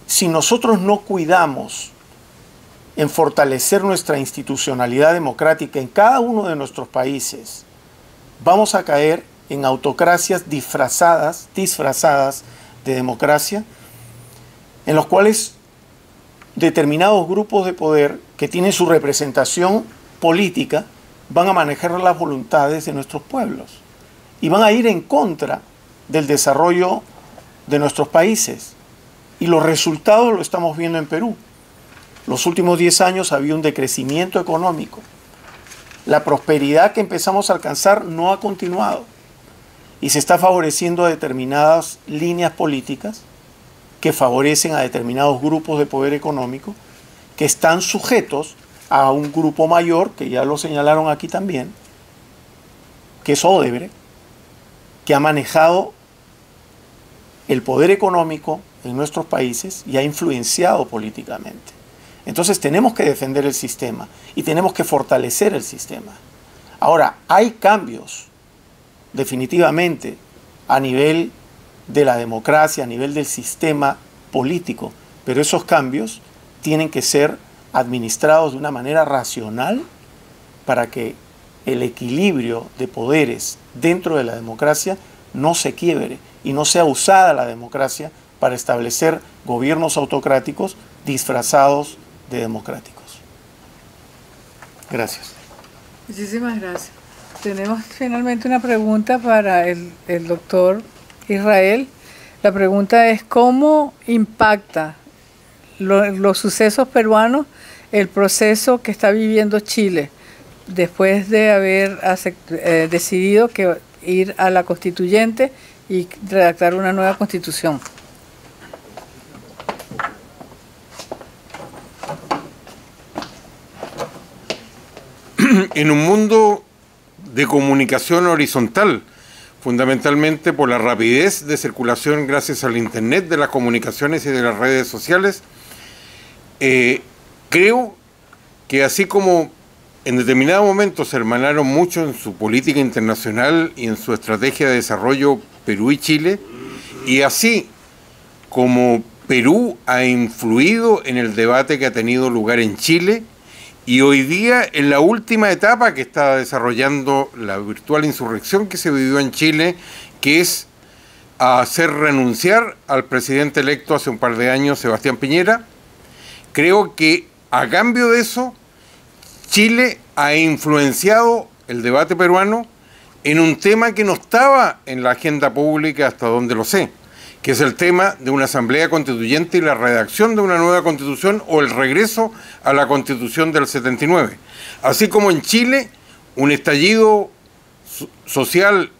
[SPEAKER 6] si nosotros no cuidamos en fortalecer nuestra institucionalidad democrática en cada uno de nuestros países, vamos a caer en autocracias disfrazadas de democracia, en los cuales determinados grupos de poder que tienen su representación política van a manejar las voluntades de nuestros pueblos y van a ir en contra del desarrollo de nuestros países. Y los resultados lo estamos viendo en Perú. Los últimos 10 años había un decrecimiento económico. La prosperidad que empezamos a alcanzar no ha continuado y se está favoreciendo a determinadas líneas políticas que favorecen a determinados grupos de poder económico que están sujetos a un grupo mayor, que ya lo señalaron aquí también, que es Odebrecht, que ha manejado el poder económico en nuestros países y ha influenciado políticamente. Entonces tenemos que defender el sistema y tenemos que fortalecer el sistema. Ahora, hay cambios definitivamente a nivel de la democracia, a nivel del sistema político, pero esos cambios tienen que ser administrados de una manera racional para que el equilibrio de poderes dentro de la democracia no se quiebre y no sea usada la democracia para establecer gobiernos autocráticos disfrazados de democráticos. Gracias.
[SPEAKER 1] Muchísimas gracias. Tenemos finalmente una pregunta para el doctor Israel. La pregunta es: ¿cómo impacta los sucesos peruanos el proceso que está viviendo Chile después de haber decidido ir a la constituyente y redactar una nueva constitución?
[SPEAKER 7] En un mundo de comunicación horizontal, fundamentalmente por la rapidez de circulación gracias al Internet de las comunicaciones y de las redes sociales, creo que así como en determinados momentos se hermanaron mucho en su política internacional y en su estrategia de desarrollo Perú y Chile, y así como Perú ha influido en el debate que ha tenido lugar en Chile, y hoy día en la última etapa que está desarrollando la virtual insurrección que se vivió en Chile, que es hacer renunciar al presidente electo hace un par de años, Sebastián Piñera, creo que a cambio de eso, Chile ha influenciado el debate peruano en un tema que no estaba en la agenda pública hasta donde lo sé, que es el tema de una asamblea constituyente y la redacción de una nueva constitución o el regreso a la constitución del 79. Así como en Chile, un estallido social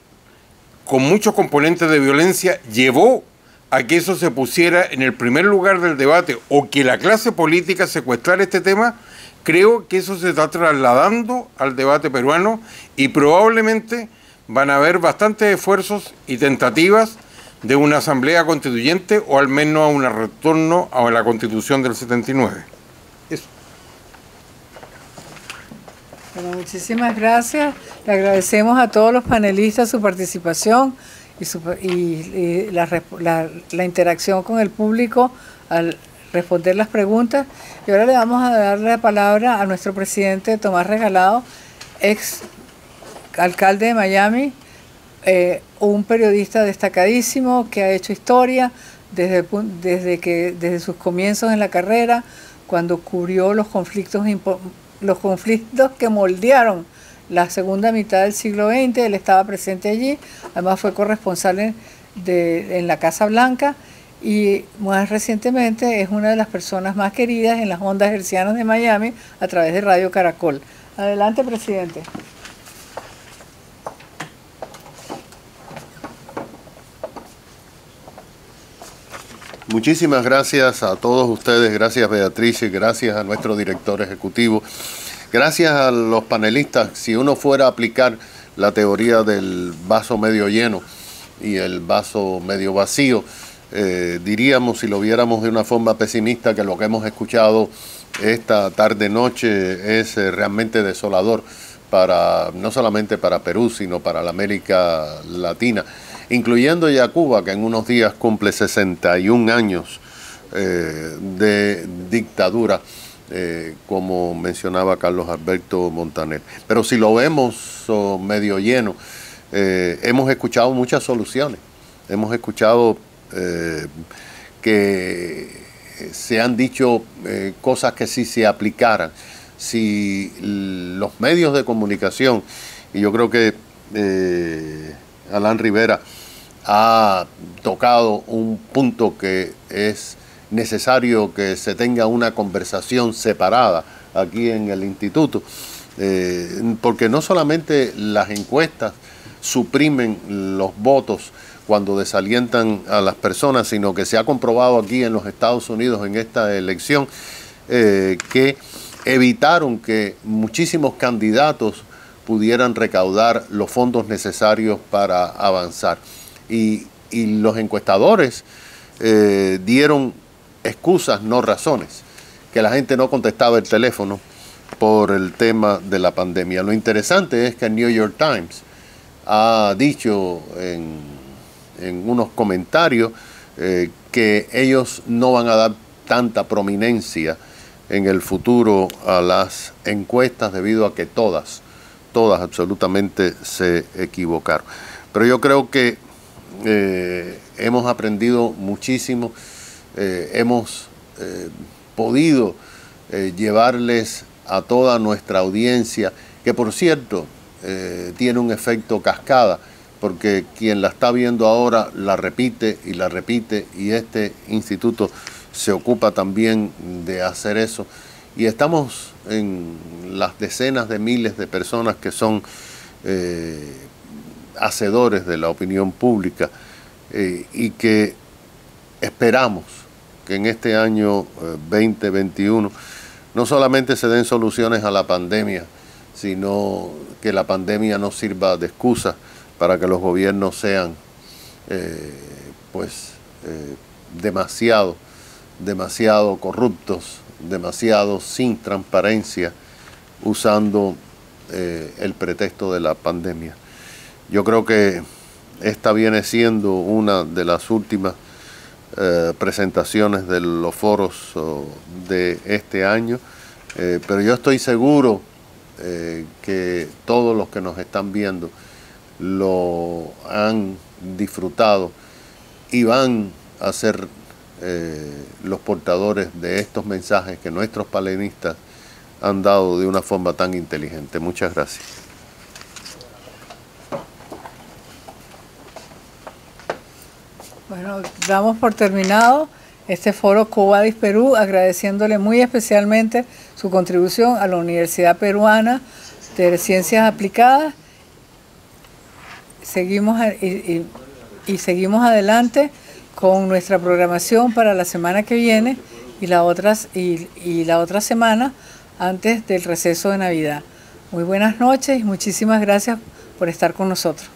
[SPEAKER 7] con muchos componentes de violencia llevó a que eso se pusiera en el primer lugar del debate o que la clase política secuestrara este tema, creo que eso se está trasladando al debate peruano y probablemente van a haber bastantes esfuerzos y tentativas de una asamblea constituyente o al menos a un retorno a la constitución del 79. Eso.
[SPEAKER 1] Bueno, muchísimas gracias. Le agradecemos a todos los panelistas su participación y la interacción con el público al responder las preguntas. Y ahora le vamos a dar la palabra a nuestro presidente Tomás Regalado, ex alcalde de Miami, un periodista destacadísimo que ha hecho historia desde sus comienzos en la carrera, cuando cubrió los conflictos que moldearon la segunda mitad del siglo XX. Él estaba presente allí, además fue corresponsal en la Casa Blanca y más recientemente es una de las personas más queridas en las ondas hercianas de Miami a través de Radio Caracol. Adelante, presidente.
[SPEAKER 9] Muchísimas gracias a todos ustedes, gracias Beatriz, gracias a nuestro director ejecutivo, gracias a los panelistas. Si uno fuera a aplicar la teoría del vaso medio lleno y el vaso medio vacío, diríamos, si lo viéramos de una forma pesimista, que lo que hemos escuchado esta tarde-noche es realmente desolador no solamente para Perú, sino para la América Latina, incluyendo ya Cuba, que en unos días cumple 61 años de dictadura, como mencionaba Carlos Alberto Montaner. Pero si lo vemos medio lleno, hemos escuchado muchas soluciones, hemos escuchado que se han dicho cosas que sí se aplicaran. Si los medios de comunicación, y yo creo que Alan Rivera ha tocado un punto que es necesario que se tenga una conversación separada aquí en el instituto, porque no solamente las encuestas suprimen los votos cuando desalientan a las personas, sino que se ha comprobado aquí en los Estados Unidos en esta elección que evitaron que muchísimos candidatos pudieran recaudar los fondos necesarios para avanzar. Y y los encuestadores dieron excusas, no razones, que la gente no contestaba el teléfono por el tema de la pandemia. Lo interesante es que el New York Times ha dicho en unos comentarios que ellos no van a dar tanta prominencia en el futuro a las encuestas debido a que todas absolutamente se equivocaron. Pero yo creo que hemos aprendido muchísimo, hemos podido llevarles a toda nuestra audiencia, que por cierto tiene un efecto cascada, porque quien la está viendo ahora la repite, y este instituto se ocupa también de hacer eso. Y estamos en las decenas de miles de personas que son hacedores de la opinión pública y que esperamos que en este año 2021 no solamente se den soluciones a la pandemia, sino que la pandemia no sirva de excusa para que los gobiernos sean demasiado corruptos, demasiado sin transparencia, usando el pretexto de la pandemia. Yo creo que esta viene siendo una de las últimas presentaciones de los foros de este año, pero yo estoy seguro que todos los que nos están viendo lo han disfrutado y van a ser los portadores de estos mensajes que nuestros panelistas han dado de una forma tan inteligente. Muchas gracias.
[SPEAKER 1] Bueno, damos por terminado este foro Quo Vadis Perú, agradeciéndole muy especialmente su contribución a la Universidad Peruana de Ciencias Aplicadas. Seguimos adelante con nuestra programación para la semana que viene y la otra semana antes del receso de Navidad. Muy buenas noches y muchísimas gracias por estar con nosotros.